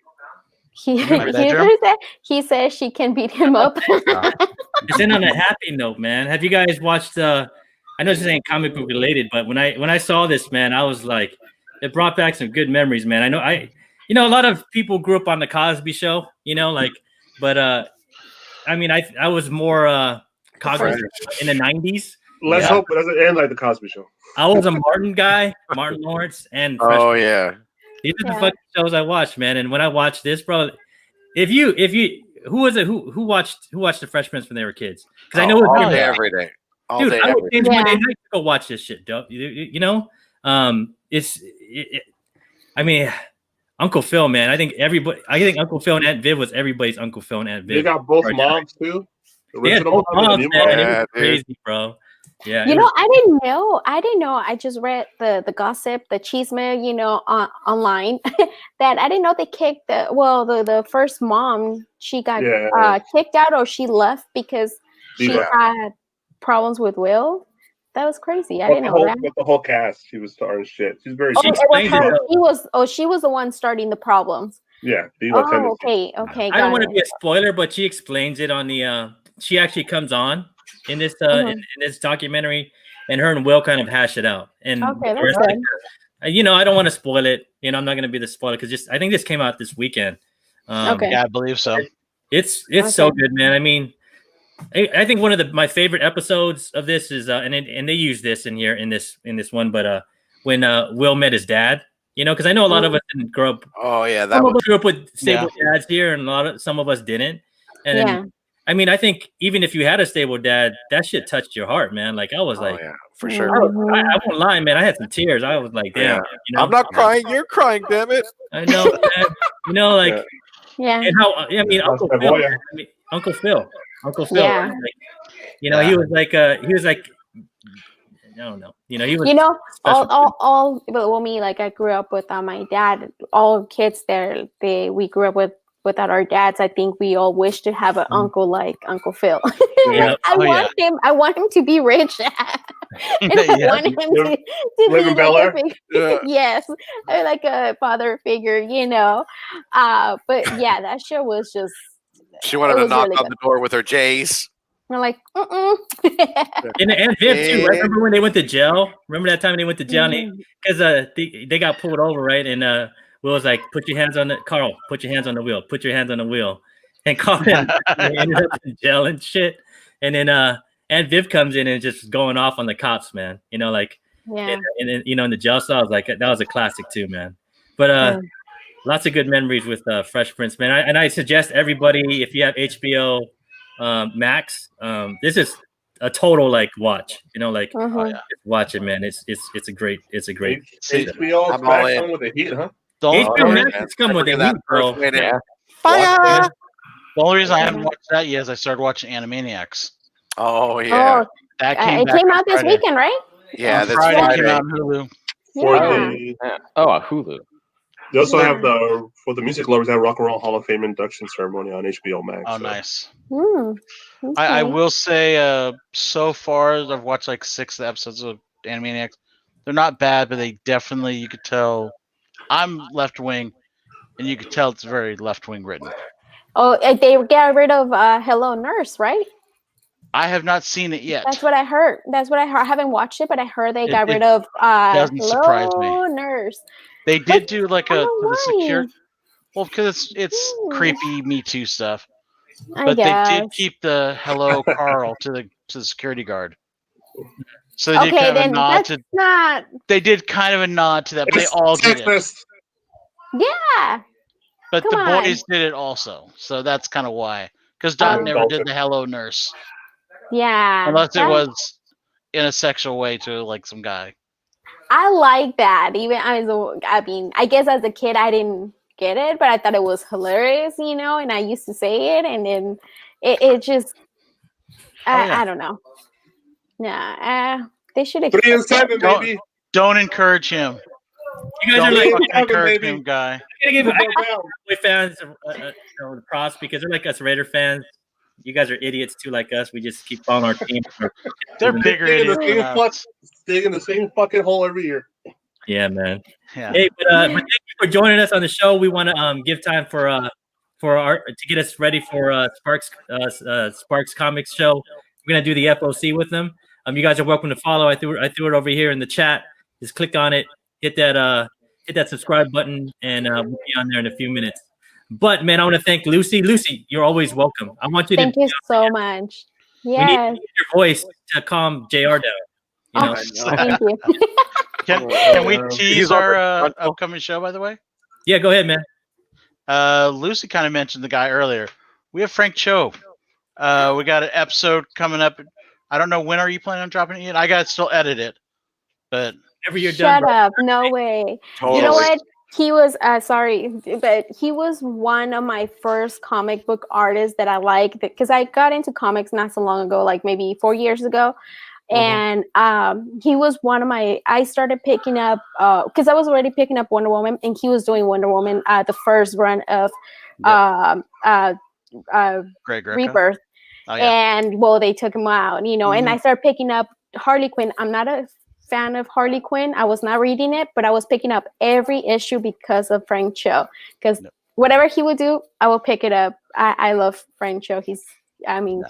He bedroom? says she can beat him up. It's in on a happy note, man. Have you guys watched? I know this ain't comic book related, but when I saw this, man, I was like, it brought back some good memories, man. I know a lot of people grew up on the Cosby Show, but I mean, I was more cognizant in the '90s. Let's hope it doesn't end like the Cosby Show. I was a Martin guy, Martin Lawrence, and Oh yeah. these are the fucking shows I watched, man. And when I watched this, bro, if you who was it who watched the Fresh Prince when they were kids? Because I know all it's day, every day. All dude, day, I every would day. change Monday night to go watch this shit, dope. I mean, Uncle Phil, man. I think Uncle Phil and Aunt Viv was everybody's Uncle Phil and Aunt Viv. They got both moms too. Yeah, both moms, man. mom. It Yeah, was crazy, bro. Yeah, I didn't know. I just read the gossip, the chisme, online. That I didn't know they kicked the first mom. She got kicked out, or she left because she had problems with Will. That was crazy. I didn't know that. With the whole cast, she was starting shit. She's very. She was the one starting the problems. Yeah. Okay. I don't want to be a spoiler, but she explains it on the. She actually comes on in this in this documentary, and her and Will kind of hash it out. And okay, that's good. I don't want to spoil it. I'm not going to be the spoiler because I think this came out this weekend. Okay. Yeah, I believe so. It's so good, man. I mean, I think one of my favorite episodes of this is and they use this in here in this one, but when Will met his dad, because I know a lot of us didn't grow up. Oh yeah, some of us grew up with stable dads here, and some of us didn't. And then, I mean, I think even if you had a stable dad, that shit touched your heart, man. Like I was for sure. I won't lie, man. I had some tears. I was like, damn. I'm not crying. You're crying, damn it. I know, man. And how I mean, Uncle Phil. Yeah. Like, he was like I don't know. He was me, like I grew up with my dad. All kids there, we grew up without our dads. I think we all wish to have an uncle like Uncle Phil. Yeah. I want him to be rich. And I want him to live in Bel Air. Yes, like a father figure, But yeah, that show was just. She wanted to knock on the door with her J's. We're like, And Viv too. Right? Remember when they went to jail? Remember that time they went to jail? Because they got pulled over, right? And Will was like, put your hands on the wheel. Put your hands on the wheel. And Carl ended up in jail and shit. And then Aunt Viv comes in and just going off on the cops, man. And in the jail cell, I was like, that was a classic too, man. But lots of good memories with Fresh Prince, man. And I suggest everybody, if you have HBO Max, this is a total like watch. You know, like Mhm. just watch it, man. It's a great HBO I'm all Max in. on with the heat, huh? HBO Max man. has come with a Bring that heat, bro. earthquake in. Yeah. Fire! The only reason I haven't watched that yet is I started watching Animaniacs. Oh yeah, Oh, That it back came on out this Friday. weekend, right? yeah. On That's Friday, it Friday. came out on Hulu. For Yeah. the Yeah. Oh, Hulu. they also Yeah. have for the music lovers that Rock and Roll Hall of Fame induction ceremony on HBO Max. Oh, so. nice. Hmm. I Okay. will say, so far I've watched like 6 episodes of Animaniacs. They're not bad, but they definitely, you could tell. I'm left wing, and you could tell it's very left wing written. Oh, they got rid of Hello Nurse, right? I have not seen it yet. That's what I heard. I haven't watched it, but I heard they got It rid of doesn't surprise me. Hello Nurse. They did do like I a don't know the secure. why. Well, because it's creepy Me Too stuff. I But they guess. did keep the hello Carl to the security guard. So they did Okay, kind of a then nod that's to. not. They did kind of a nod to that, but they It's all did it. sexist. Yeah. But Come the on. boys did it also, so that's kind of why. Because Dot Oh. never did the hello nurse, Yeah. unless it that- was in a sexual way to like some guy. I like that. I mean, I guess as a kid I didn't get it, but I thought it was hilarious, and I used to say it, and then it just, yeah. I don't know. Nah, they should have. 3 and 7, Don't- baby. Don't encourage him. You guys Don't are like fucking Seven, encourage baby. him, guy. I gotta give Football down. Cowboy fans the props because they're like us Raider fans. You guys are idiots too, like us. We just keep following our team. They're bigger Dig in the idiots same than us. Dig in the same fucking hole every year. Yeah, man. Yeah. Hey, but thank you for joining us on the show. We want to give time for our to get us ready for Sparks Comics show. We're gonna do the FOC with them. You guys are welcome to follow. I threw it over here in the chat. Just click on it, hit that subscribe button, and we'll be on there in a few minutes. But man, I want to thank Lucy. Lucy, you're always welcome. I want you Thank to you so much. we need Yes. your voice to calm JR down. You know? Thank you. Can we tease He's our over- upcoming show, by the way? Yeah, go ahead, man. Lucy kind of mentioned the guy earlier. We have Frank Cho. We got an episode coming up. I don't know, when are you planning on dropping it yet? I got to still edit it. But Whenever you're Shut done, bro. up. No way. Totally. You know what? He was sorry, but he was one of my first comic book artists that I liked because I got into comics not so long ago, like maybe 4 years ago. And he was one of my. I started picking up because I was already picking up Wonder Woman, and he was doing Wonder Woman, the first run of Greg Greco. Rebirth. Oh, yeah. And well, they took him out, and I started picking up Harley Quinn. I'm not a fan of Harley Quinn. I was not reading it, but I was picking up every issue because of Frank Cho. Because whatever he would do, I will pick it up. I love Frank Cho. He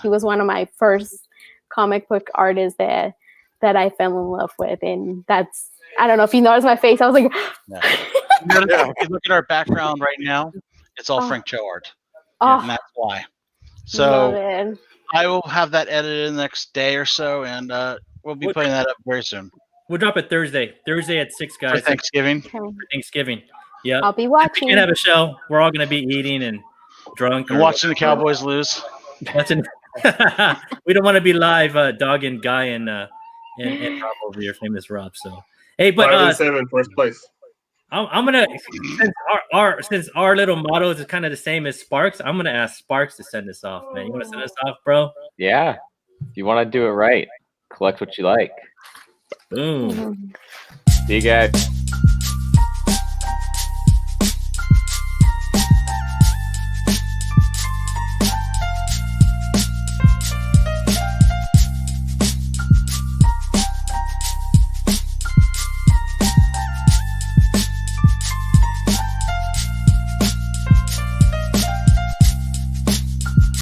was one of my first comic book artists that I fell in love with, and that's. I don't know if you noticed my face. I was like, If you look at our background right now, it's all Frank Cho art. And that's why. love So it. I will have that edited in the next day or so, and we'll be putting that up very soon. We'll drop it Thursday at 6, guys. For Thanksgiving. For Thanksgiving. Yeah. I'll be We watching. can have a show. We're all gonna be eating and drunk And or watching the Cowboys lose. watching. We don't want to be live dogging Guy and Rob over your famous Rob. So hey, 5 but and 7, first place. I'm gonna since our little motto is kind of the same as Sparks. I'm gonna ask Sparks to send us off, man. You want to send us off, bro? Yeah. If you want to do it right, collect what you like. Boom. See you guys.